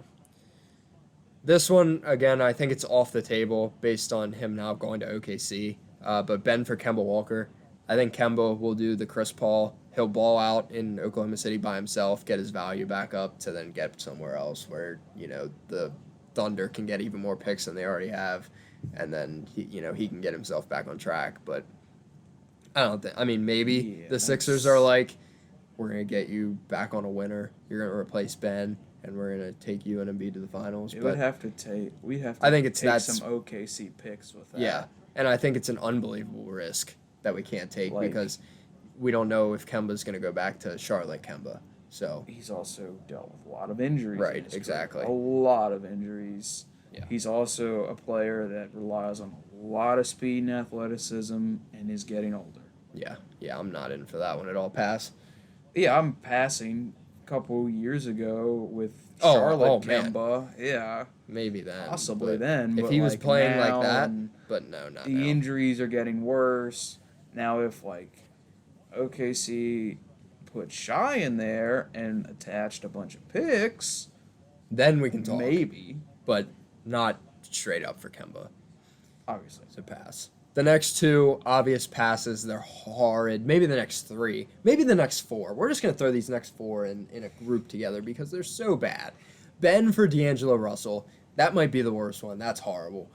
S1: This one, again, I think it's off the table based on him now going to OKC. But Ben for Kemba Walker. I think Kemba will do the Chris Paul. He'll ball out in Oklahoma City by himself, get his value back up to then get somewhere else where, the Thunder can get even more picks than they already have. And then, he can get himself back on track. But I don't think, maybe
S2: Yeah,
S1: the Sixers are like, we're going to get you back on a winner. You're going to replace Ben. And we're gonna take you and Embiid to the finals.
S2: It
S1: but
S2: would have to take. We have to.
S1: I think it's
S2: take
S1: that's-
S2: some OKC picks with that.
S1: yeah, and I think it's an unbelievable risk that we can't take
S2: Like-
S1: because we don't know if Kemba's gonna go back to Charlotte Kemba. So
S2: He's also dealt with a lot of injuries. in
S1: Right,
S2: his career.
S1: exactly.
S2: A lot of injuries.
S1: Yeah.
S2: He's also a player that relies on a lot of speed and athleticism, and is getting older.
S1: yeah, I'm not in for that one at all. Pass.
S2: Yeah, I'm passing. Couple years ago with
S1: Oh,
S2: Charlotte
S1: man.
S2: Kemba. Yeah,
S1: Maybe then.
S2: possibly
S1: but
S2: then.
S1: if
S2: but
S1: he was playing
S2: now,
S1: like that,
S2: and
S1: but no, not
S2: the
S1: now.
S2: injuries are getting worse. Now if OKC put Shy in there and attached a bunch of picks,
S1: Then we can talk.
S2: maybe,
S1: But not straight up for Kemba.
S2: obviously.
S1: So pass. The next two obvious passes, they're horrid. Maybe the next three. Maybe the next four. We're just going to throw these next four in a group together because they're so bad. Ben for D'Angelo Russell. That might be the worst one. That's horrible.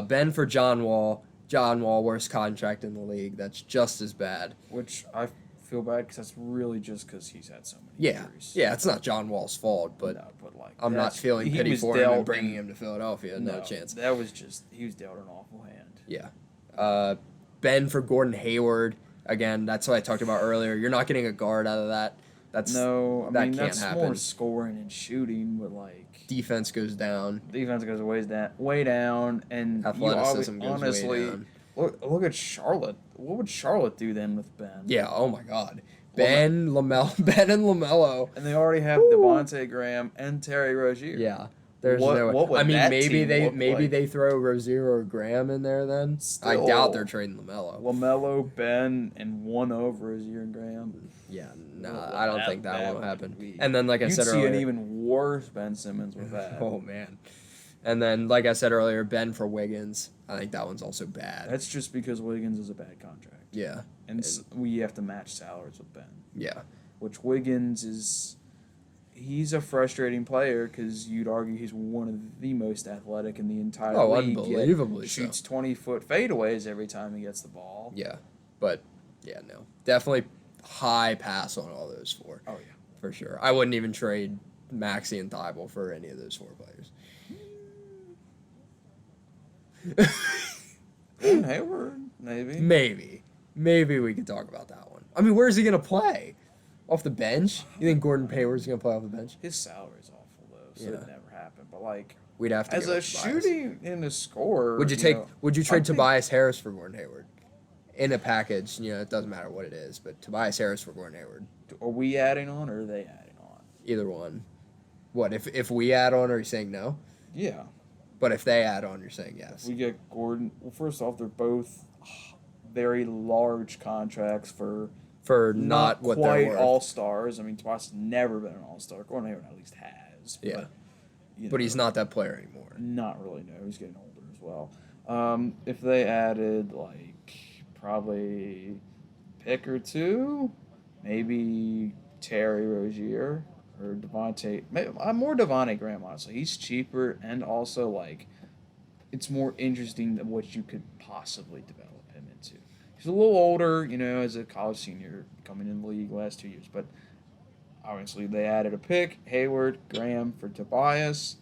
S1: Ben for John Wall. John Wall, worst contract in the league. That's just as bad.
S2: Which I feel bad because that's really just because he's had so many
S1: Yeah.
S2: injuries.
S1: Yeah, it's not John Wall's fault, but
S2: No, but
S1: I'm not
S2: that's-
S1: feeling
S2: he
S1: pity
S2: was
S1: for him and
S2: dealt
S1: bringing
S2: in-
S1: him to Philadelphia. No chance.
S2: That was just, he was dealt an awful hand.
S1: Yeah. Ben for Gordon Hayward. Again, that's what I talked about earlier. You're not getting a guard out of that. That can't
S2: that's
S1: happen.
S2: more scoring and shooting, but
S1: Defense goes down.
S2: defense goes way down, and
S1: Athleticism goes
S2: honestly,
S1: way down.
S2: look at Charlotte. What would Charlotte do then with Ben?
S1: Yeah. Oh my God. Ben and Lamelo.
S2: And they already have Devontae Graham and Terry Rozier.
S1: Yeah. There's
S2: What
S1: no.
S2: what would
S1: I mean,
S2: that
S1: maybe
S2: team look like?
S1: they throw Rozier or Graham in there. Then I
S2: Still,
S1: doubt they're trading Lamelo.
S2: LaMelo, Ben, and one over Rozier and Graham.
S1: Yeah, no,
S2: Well,
S1: I don't think that will
S2: would
S1: happen.
S2: be-
S1: And then, like I
S2: You'd
S1: said
S2: see an
S1: earlier,
S2: even worse Ben Simmons with that.
S1: oh man. And then, like I said earlier, Ben for Wiggins. I think that one's also bad.
S2: That's just because Wiggins is a bad contract.
S1: Yeah,
S2: And we have to match salaries with Ben.
S1: yeah,
S2: Which Wiggins is. He's a frustrating player because you'd argue he's one of the most athletic in the entire league. yet
S1: unbelievably so.
S2: Shoots 20-foot fadeaways every time he gets the ball.
S1: Yeah, but yeah, no, definitely high pass on all those four.
S2: Oh, yeah.
S1: For sure. I wouldn't even trade Maxey and Thibault for any of those four players.
S2: Gordon Hayward, maybe.
S1: Maybe we could talk about that one. I mean, where is he gonna play? Off the bench? You think Gordon Hayward's gonna play off the bench?
S2: His salary's awful, though, so
S1: Yeah.
S2: it'd never happen. But, like,
S1: We'd have to.
S2: as
S1: give
S2: a
S1: up Tobias.
S2: shooting and a scorer.
S1: Would you take?
S2: know,
S1: Would you trade
S2: I think-
S1: Tobias Harris for Gordon Hayward? In a package, it doesn't matter what it is, but Tobias Harris for Gordon Hayward.
S2: Are we adding on or are they adding on?
S1: Either one. What if we add on? Are you saying no?
S2: Yeah.
S1: But if they add on, you're saying yes.
S2: We get Gordon. Well, first off, they're both very large contracts for
S1: For not what they're
S2: quite
S1: worth.
S2: all stars. I mean, Tobias has never been an all star. Gordon Hayward at least has.
S1: Yeah.
S2: But,
S1: But he's not that player anymore.
S2: Not really. No, he's getting older as well. If they added probably pick or two, maybe Terry Rozier or Devontae. More Devontae Graham, honestly. He's cheaper and also it's more interesting than what you could possibly develop him into. He's a little older, as a college senior coming in the league last 2 years, but obviously they added a pick, Hayward, Graham for Tobias.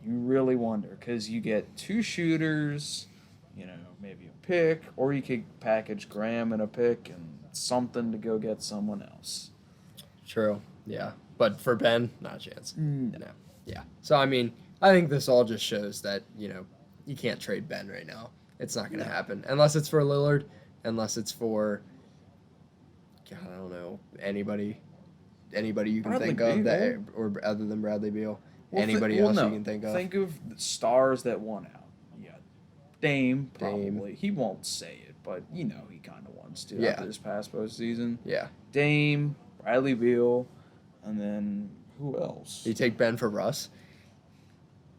S2: You really wonder because you get two shooters, maybe a pick, or you could package Graham and a pick and something to go get someone else.
S1: True. Yeah. But for Ben, not a chance.
S2: No.
S1: Yeah. So I mean, I think this all just shows that you can't trade Ben right now. It's not going to happen unless it's for Lillard, unless it's for God, I don't know, anybody you can
S2: Bradley
S1: think of
S2: Beal.
S1: or other than Bradley Beal.
S2: Well,
S1: Anybody else you can think of?
S2: Think of the stars that won out. Yeah, Dame
S1: Dame.
S2: probably. He won't say it, but he kind of wants to
S1: Yeah.
S2: after this past postseason.
S1: Yeah.
S2: Dame, Bradley Beal, and then who else?
S1: You take Ben for Russ?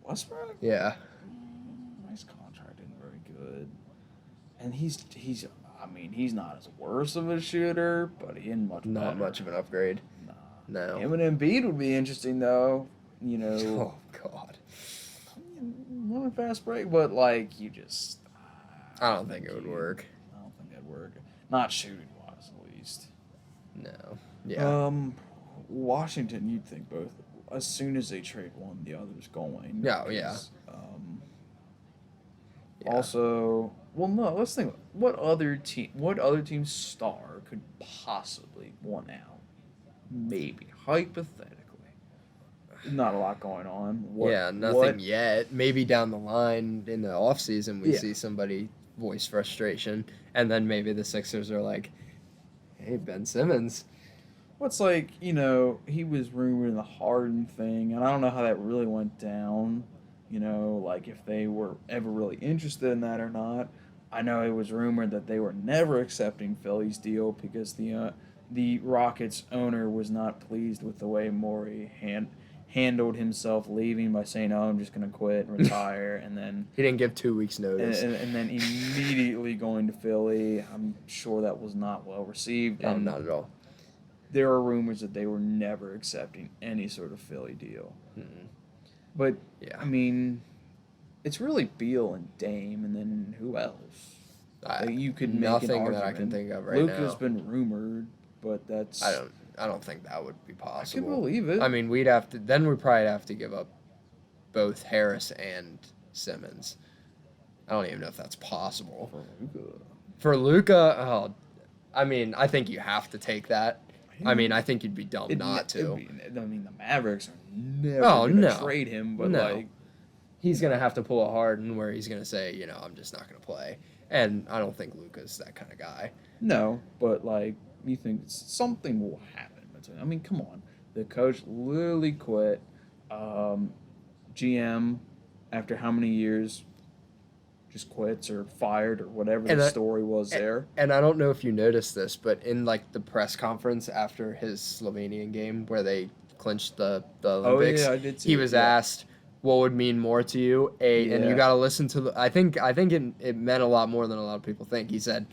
S2: Westbrook.
S1: Yeah.
S2: Nice contract and very good. And he's not as worse of a shooter, but he ain't much
S1: Not
S2: better.
S1: much of an upgrade.
S2: Nah.
S1: No.
S2: Him and Embiid would be interesting though.
S1: Oh God.
S2: Want a fast break, but you just.
S1: I don't think it would work.
S2: I don't think that'd work. Not shooting wise, at least.
S1: No. Yeah.
S2: Washington, you'd think both. As soon as they trade one, the other's going.
S1: Yeah, yeah. Yeah.
S2: Also, well, no. Let's think. What other team's star could possibly want out? Maybe hypothetically. Not a lot going on.
S1: Nothing yet. Maybe down the line in the offseason we
S2: Yeah.
S1: see somebody voice frustration, and then maybe the Sixers are like, hey, Ben Simmons.
S2: What's he was rumored in the Harden thing, and I don't know how that really went down. If they were ever really interested in that or not. I know it was rumored that they were never accepting Philly's deal because the Rockets owner was not pleased with the way Morey handled himself leaving by saying, "Oh, I'm just going to quit and retire," and then
S1: He didn't give 2 weeks notice.
S2: and then immediately going to Philly. I'm sure that was not well received.
S1: No,
S2: And
S1: not at all.
S2: there are rumors that they were never accepting any sort of Philly deal.
S1: Mm-mm.
S2: But
S1: Yeah.
S2: I mean, it's really Beal and Dame, and then who else? You could make
S1: nothing
S2: an
S1: that I
S2: argument.
S1: can think of right
S2: Luka's
S1: now.
S2: been rumored, but that's
S1: I don't think that would be
S2: I
S1: possible.
S2: can believe it.
S1: I mean, we'd probably have to give up both Harris and Simmons. I don't even know if that's possible. For Luka, I mean, I think you have to take that. I mean, I think you'd be dumb not to.
S2: The Mavericks are never
S1: Oh,
S2: going to
S1: no.
S2: trade him, but
S1: No. He's going to have to pull a Harden where he's going to say, I'm just not going to play. And I don't think Luka's that kind of guy.
S2: no, but you think something will happen. I mean, come on. The coach literally quit. GM after how many years just quits or fired or whatever
S1: And
S2: the story was there.
S1: And I don't know if you noticed this, but in like the press conference after his Slovenian game where they clinched the Olympics,
S2: I did see
S1: he
S2: it,
S1: was
S2: yeah.
S1: asked, "What would mean more to you?" And you
S2: Yeah.
S1: got to listen to the. I think it meant a lot more than a lot of people think. He said,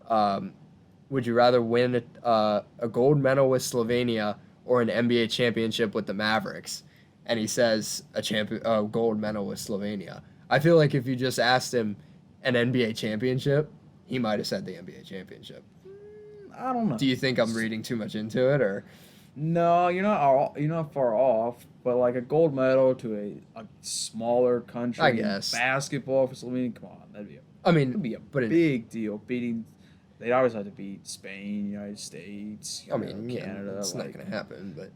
S1: "Would you rather win a gold medal with Slovenia or an NBA championship with the Mavericks?" And he says a gold medal with Slovenia. I feel like if you just asked him an NBA championship, he might have said the NBA championship.
S2: I don't know.
S1: Do you think I'm reading too much into it, or
S2: No, you're not far off. But like a gold medal to a smaller country,
S1: I guess.
S2: basketball for Slovenia, come on, that'd be a
S1: but
S2: big deal. They'd always have to beat Spain, United States,
S1: Canada.
S2: Canada.
S1: It's not gonna happen. But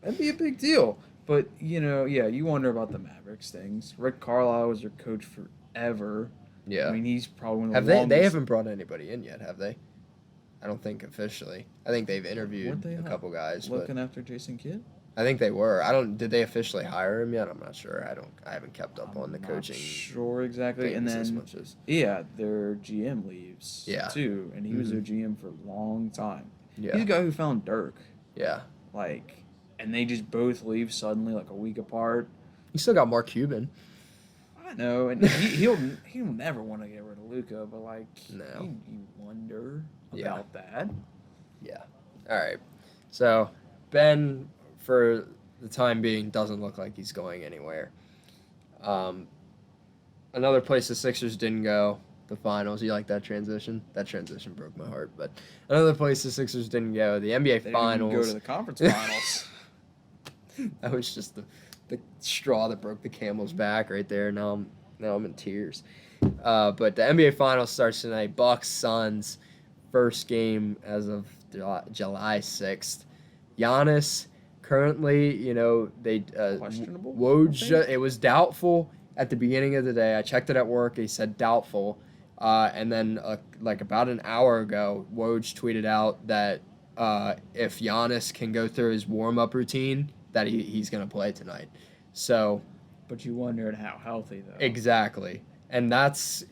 S2: that'd be a big deal. But you wonder about the Mavericks things. Rick Carlisle was their coach forever.
S1: yeah,
S2: I mean, he's probably one of
S1: have
S2: the
S1: they?
S2: longest.
S1: They haven't brought anybody in yet, have they? I don't think officially. I think they've interviewed
S2: Weren't they
S1: a couple guys, but
S2: looking after Jason Kidd.
S1: I think they were. I don't. Did they officially hire him yet? I'm not sure. I haven't kept up on the
S2: I'm
S1: coaching.
S2: Not sure exactly. And
S1: things as
S2: then
S1: much as
S2: their GM leaves.
S1: Yeah.
S2: Too, and he was their GM for a long time.
S1: yeah,
S2: He's the guy who found Dirk.
S1: yeah.
S2: And they just both leave suddenly, like a week apart.
S1: You still got Mark Cuban.
S2: I know, and he'll never want to get rid of Luka, but like,
S1: No.
S2: you wonder
S1: Yeah.
S2: about that.
S1: Yeah. All right. So Ben, for the time being, doesn't look like he's going anywhere. Another place the Sixers didn't go, the finals. You like that transition? That transition broke my heart. But another place the Sixers didn't go, the NBA
S2: They
S1: finals.
S2: didn't even go to the conference finals.
S1: That was just the straw that broke the camel's back right there. Now I'm in tears. But the NBA finals starts tonight. Bucks Suns, first game as of July 6th. Giannis currently, they
S2: Questionable,
S1: Woj.
S2: I think?
S1: It was doubtful at the beginning of the day. I checked it at work. He said doubtful. And then like about an hour ago, Woj tweeted out that if Giannis can go through his warm-up routine, that he's going to play tonight. So,
S2: But you wondered how healthy, though.
S1: exactly. And that's,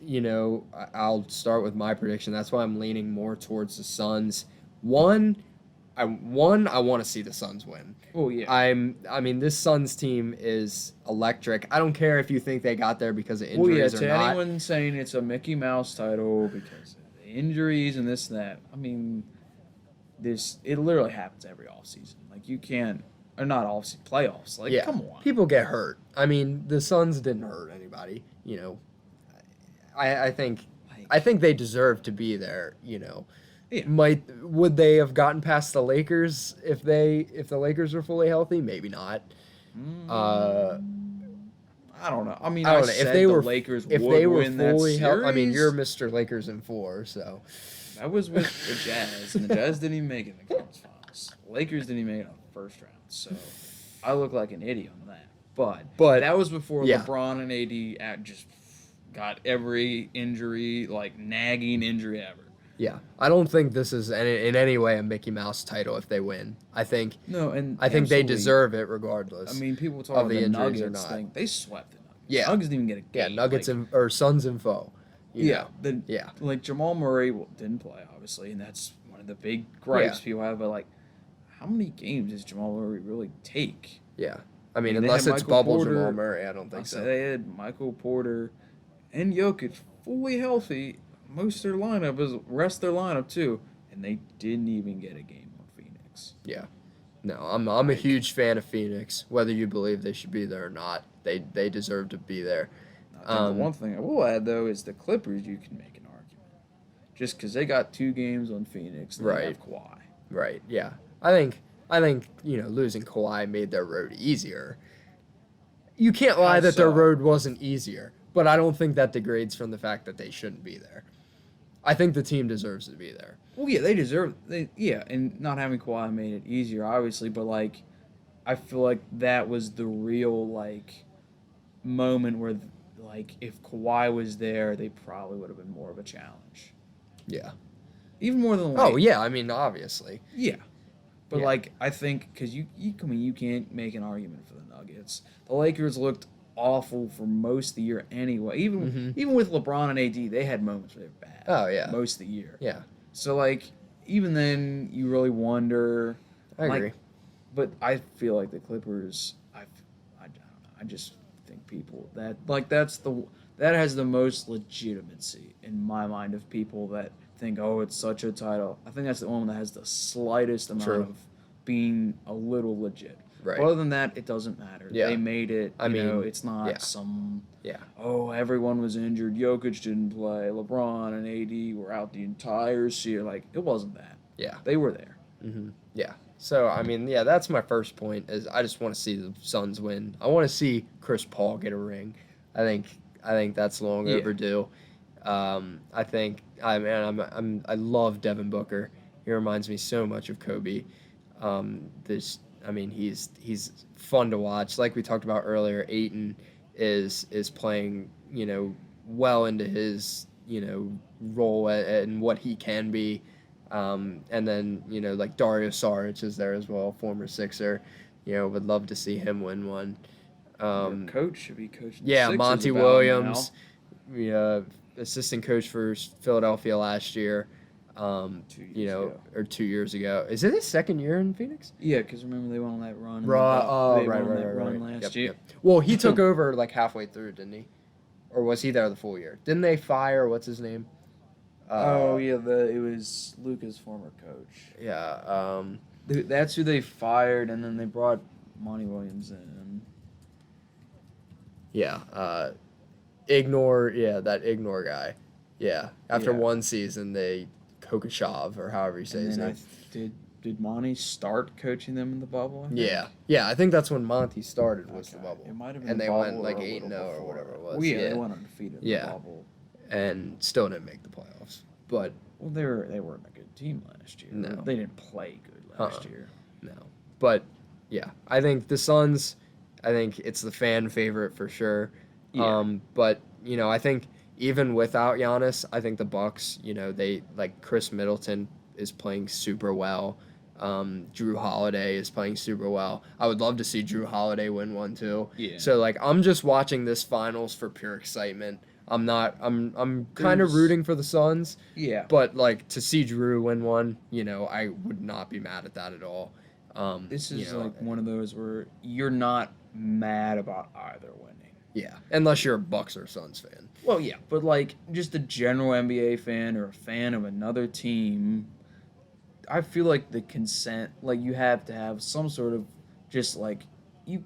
S1: I'll start with my prediction. That's why I'm leaning more towards the Suns. I want to see the Suns win.
S2: Oh, yeah.
S1: I mean, this Suns team is electric. I don't care if you think they got there because of
S2: Well,
S1: injuries
S2: to
S1: or not.
S2: anyone saying it's a Mickey Mouse title because of the injuries and this and that, I mean, it literally happens every offseason. Like, you can't, or not offseason, playoffs. Like,
S1: Yeah,
S2: come on.
S1: people get hurt. I mean, the Suns didn't hurt anybody. I think they deserve to be there.
S2: Yeah.
S1: Would they have gotten past the Lakers if the Lakers were fully healthy? Maybe not.
S2: I don't know. I mean,
S1: I don't know
S2: said
S1: if they were
S2: Lakers
S1: if
S2: would
S1: they were
S2: win
S1: fully
S2: that
S1: healthy. I mean,
S2: series.
S1: you're Mr. Lakers in 4, so
S2: That was with the Jazz, and the Jazz didn't even make it in the conference finals. Lakers didn't even make it on the first round, so I look like an idiot on that. But that was before
S1: yeah.
S2: LeBron and AD just got every injury, like nagging injury ever.
S1: yeah. I don't think this is in any way a Mickey Mouse title if they win. I think they
S2: Absolutely.
S1: deserve it regardless.
S2: I mean, people talk
S1: of
S2: about
S1: the
S2: the
S1: injuries or
S2: Nuggets
S1: not.
S2: thing. They swept the Nuggets.
S1: Yeah.
S2: Nuggets didn't even get a
S1: Yeah,
S2: game.
S1: Nuggets
S2: like,
S1: or Suns and foe. Yeah.
S2: Like Jamal Murray didn't play, obviously, and that's one of the big gripes people have. But like, how many games does Jamal Murray really take?
S1: Yeah. I mean,
S2: And they
S1: unless
S2: had
S1: it's
S2: Michael
S1: bubble
S2: Porter.
S1: Jamal Murray, I don't think so.
S2: They had Michael Porter and Jokic fully healthy. Most of their lineup is rest their lineup too, and they didn't even get a game on Phoenix.
S1: Yeah. No, I'm a huge fan of Phoenix. Whether you believe they should be there or not, they deserve to be there.
S2: I think the one thing I will add though is the Clippers. You can make an argument, just because they got 2 games on Phoenix, and they have Kawhi.
S1: Right. Yeah. I think losing Kawhi made their road easier. You can't lie that their road wasn't easier, but I don't think that degrades from the fact that they shouldn't be there. I think the team deserves to be there.
S2: Well, yeah, they deserve. And not having Kawhi made it easier, obviously. But like, I feel like that was the real like moment where, like, if Kawhi was there, they probably would have been more of a challenge.
S1: Yeah.
S2: Even more than.
S1: Oh yeah, I mean obviously.
S2: Yeah. But
S1: Yeah.
S2: like, I think because you can't make an argument for the Nuggets. Nuggets. The Lakers looked awful for most of the year anyway. Even with LeBron and AD, they had moments where they were bad.
S1: Oh, yeah.
S2: Most of the year.
S1: Yeah,
S2: So like even then, you really wonder.
S1: I agree.
S2: But I feel like the Clippers. I don't know. I just think people that has the most legitimacy in my mind of people that think, oh, it's such a title. I think that's the one that has the slightest amount
S1: True.
S2: of being a little legit.
S1: Right.
S2: Other than that, it doesn't matter.
S1: Yeah.
S2: They made it.
S1: I mean,
S2: it's not
S1: yeah.
S2: some.
S1: Yeah.
S2: Oh, everyone was injured. Jokic didn't play. LeBron and AD were out the entire year. Like, it wasn't that.
S1: Yeah.
S2: They were there.
S1: Yeah. So, I mean, yeah, that's my first point is I just want to see the Suns win. I want to see Chris Paul get a ring. I think that's long overdue. I love Devin Booker. He reminds me so much of Kobe. He's fun to watch. Like we talked about earlier, Ayton is playing, well into his, role and what he can be. And then, like Dario Saric is there as well, former Sixer. Would love to see him win one.
S2: Your coach should be coaching.
S1: Yeah,
S2: the Sixers
S1: Monty
S2: about
S1: Williams, assistant coach for Philadelphia last year.
S2: 2 years ago.
S1: Or 2 years ago. Is it his second year in Phoenix?
S2: Yeah, because remember they went on that run.
S1: Right.
S2: Last year.
S1: Yep. Well, he took over like halfway through, didn't he? Or was he there the full year? Didn't they fire what's his name?
S2: It was Luka's former coach.
S1: Yeah.
S2: That's who they fired, and then they brought Monty Williams in.
S1: Yeah. That Ignore guy. Yeah. After one season, they Kokashov or however you say his name.
S2: Did Monty start coaching them in the bubble?
S1: Yeah. I think that's when Monty started was the bubble.
S2: It might have been
S1: and
S2: the
S1: they
S2: bubble
S1: went like
S2: or
S1: 8-0 or whatever it was.
S2: They went undefeated in the bubble.
S1: And still didn't make the playoffs. But
S2: they weren't a good team last year.
S1: No.
S2: They didn't play good last year.
S1: No. But yeah, I think the Suns, it's the fan favorite for sure.
S2: Yeah.
S1: But I think even without Giannis, I think the Bucks, they like Chris Middleton is playing super well. Drew Holiday is playing super well. I would love to see Drew Holiday win one too.
S2: Yeah.
S1: So like I'm just watching this finals for pure excitement. I'm kind of rooting for the Suns.
S2: Yeah.
S1: But like to see Drew win one, I would not be mad at that at all.
S2: This is like one of those where you're not mad about either winning.
S1: Yeah, unless you're a Bucks or Suns fan.
S2: Well, yeah, but like just a general NBA fan or a fan of another team, I feel like the consent, like you have to have some sort of just like you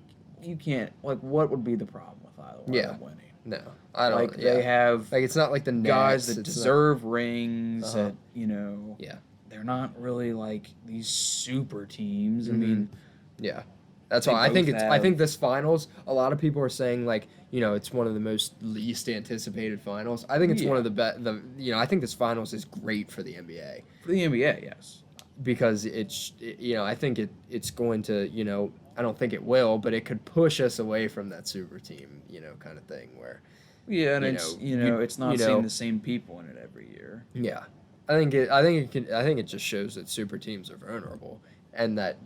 S2: can't like what would be the problem with either one of them winning?
S1: No, I don't.
S2: Like they have
S1: like it's not like the
S2: guys
S1: Nets,
S2: that deserve rings. That
S1: Yeah.
S2: they're not really like these super teams. I mean,
S1: yeah. That's why I think this finals. A lot of people are saying like it's one of the most least anticipated finals. I think it's one of the best. I think this finals is great for the NBA.
S2: For the NBA, yes.
S1: Because I think it's going to I don't think it will, but it could push us away from that super team kind of thing where.
S2: Yeah, and it's not seeing the same people in it every year.
S1: Yeah, I think it just shows that super teams are vulnerable, and that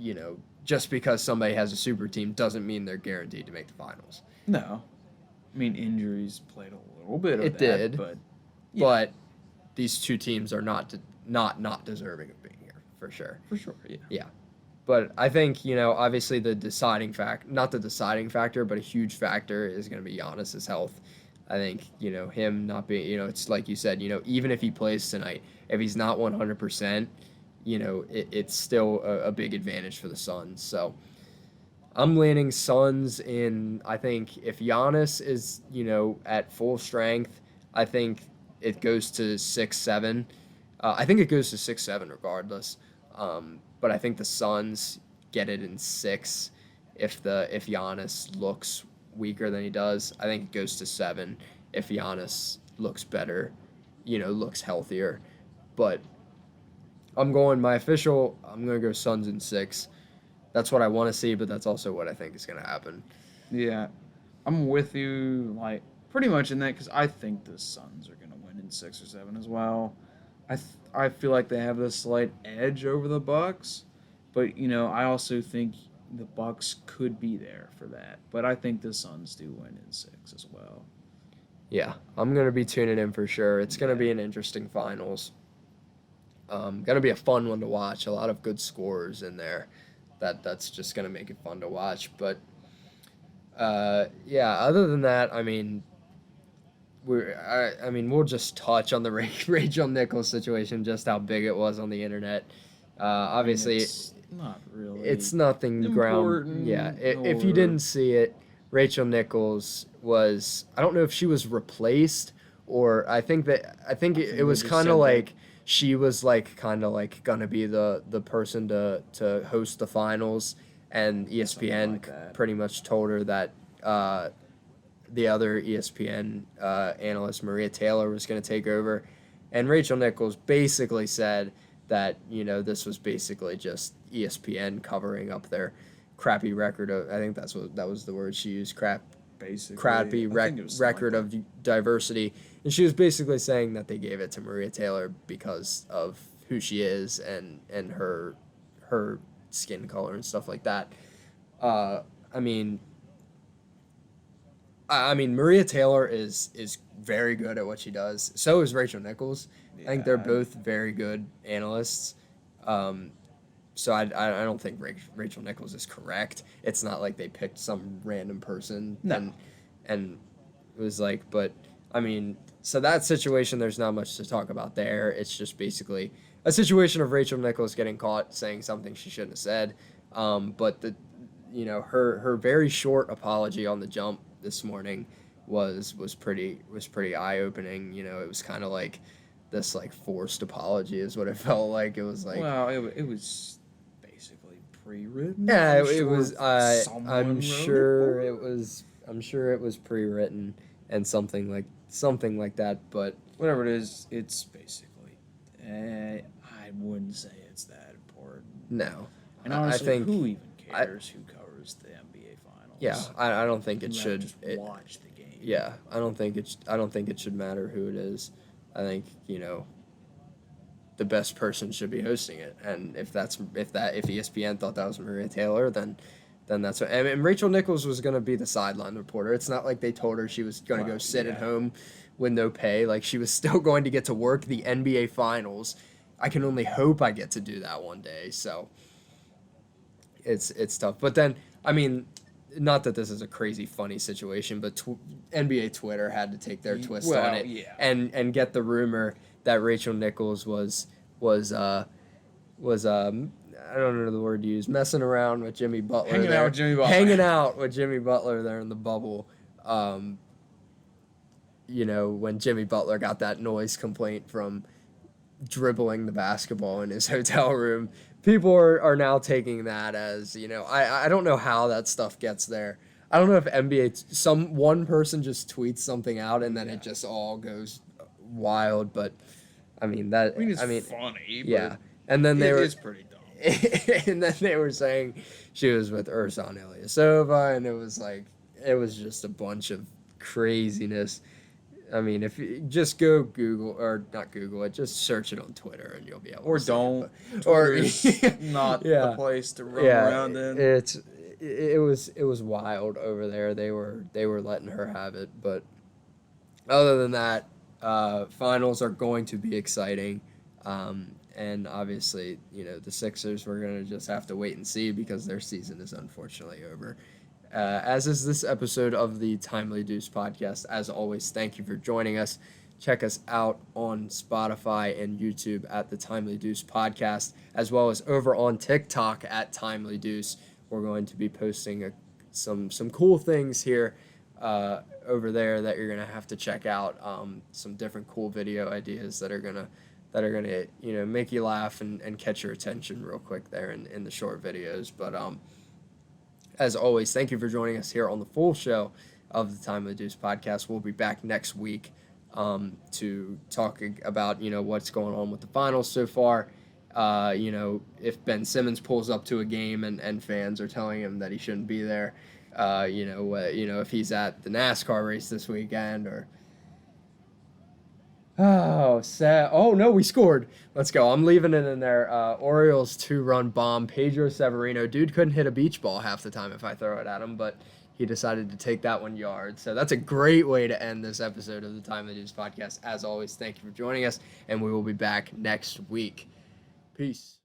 S1: just because somebody has a super team doesn't mean they're guaranteed to make the finals.
S2: No, I mean injuries played a little bit of
S1: it
S2: that,
S1: did, but these two teams are not deserving of being here for sure.
S2: For sure, yeah.
S1: Yeah. But I think, obviously not the deciding factor, but a huge factor is going to be Giannis's health. I think, him not being, it's like you said, even if he plays tonight, if he's not 100%, it's still a big advantage for the Suns. So I'm leaning Suns in, I think if Giannis is, at full strength, I think it goes to 6-7. I think it goes to 6-7 regardless. But I think the Suns get it in 6 if Giannis looks weaker than he does. I think it goes to 7 if Giannis looks better, looks healthier. But I'm going to go Suns in 6. That's what I want to see, but that's also what I think is going to happen.
S2: Yeah. I'm with you, like, pretty much in that because I think the Suns are going to win in 6 or 7 as well. I feel like they have a slight edge over the Bucks, but I also think the Bucks could be there for that. But I think the Suns do win in 6 as well.
S1: Yeah, I'm going to be tuning in for sure. It's going to be
S2: Yeah.
S1: an interesting finals. Going to be a fun one to watch. A lot of good scores in there. That's just going to make it fun to watch. But yeah, other than that, I mean, we'll just touch on the Rachel Nichols situation, just how big it was on the internet. Obviously,
S2: it's not really.
S1: it's nothing
S2: important.
S1: Yeah, if you didn't see it, Rachel Nichols was. I don't know if she was replaced or I think it was kind of like she was like kind of like gonna be the person to host the finals, and ESPN
S2: like
S1: pretty much told her that the other ESPN analyst Maria Taylor was going to take over, and Rachel Nichols basically said that this was basically just ESPN covering up their crappy record of. I think that was the word she used. Crappy record of diversity, and she was basically saying that they gave it to Maria Taylor because of who she is and her skin color and stuff like that. I mean, Maria Taylor is very good at what she does. So is Rachel Nichols. I think they're both very good analysts. So I don't think Rachel Nichols is correct. It's not like they picked some random person and it was like, but I mean, so that situation, there's not much to talk about there. It's just basically a situation of Rachel Nichols getting caught saying something she shouldn't have said. But her very short apology on the jump this morning was pretty eye opening. It was kind of like this like forced apology is what it felt like. It was like,
S2: well, it was basically pre-written.
S1: Yeah, it was. I'm sure it was pre-written and something like that. But
S2: whatever it is, it's basically. I wouldn't say it's that important.
S1: No,
S2: and honestly,
S1: I think
S2: who even cares who covers the NBA finals?
S1: Yeah, I don't think it should.
S2: Just watch the game.
S1: Yeah, I don't think it should matter who it is. I think the best person should be hosting it, and if ESPN thought that was Maria Taylor, then that's what. And Rachel Nichols was going to be the sideline reporter. It's not like they told her she was going to go sit at home with no pay. Like, she was still going to get to work the NBA finals. I can only hope I get to do that one day. So it's tough. But then, I mean, not that this is a crazy funny situation, but NBA Twitter had to take their twist on it and get the rumor that Rachel Nichols was I don't know the word to use, messing around with Jimmy Butler.
S2: Hanging out with Jimmy Butler
S1: there in the bubble. When Jimmy Butler got that noise complaint from dribbling the basketball in his hotel room, people are now taking that as, I don't know how that stuff gets there. I don't know if one person just tweets something out and then it just all goes wild, but
S2: it's funny.
S1: Yeah. And then
S2: it's pretty dumb.
S1: And then they were saying she was with Ersan Ilyasova, and it was just a bunch of craziness. I mean, if you just go Google, or not Google it, just search it on Twitter and you'll be able to see
S2: don't.
S1: It.
S2: Twitter's not the place to run around in.
S1: It was wild over there. They were letting her have it, but other than that, finals are going to be exciting. And obviously, the Sixers, we're going to just have to wait and see because their season is unfortunately over. As is this episode of the Timely Deuce podcast. As always, thank you for joining us. Check us out on Spotify and YouTube at the Timely Deuce podcast, as well as over on TikTok at Timely Deuce. We're going to be posting some cool things here over there that you're going to have to check out. Some different cool video ideas that are gonna make you laugh and catch your attention real quick there in the short videos. But as always, thank you for joining us here on the full show of the Timely Deuce podcast. We'll be back next week to talk about what's going on with the finals so far. If Ben Simmons pulls up to a game and fans are telling him that he shouldn't be there. If he's at the NASCAR race this weekend, or Oh, sad. Oh, no, we scored. Let's go. I'm leaving it in there. Orioles 2-run bomb. Pedro Severino. Dude couldn't hit a beach ball half the time if I throw it at him, but he decided to take that one yard. So that's a great way to end this episode of the Time of News podcast. As always, thank you for joining us, and we will be back next week. Peace.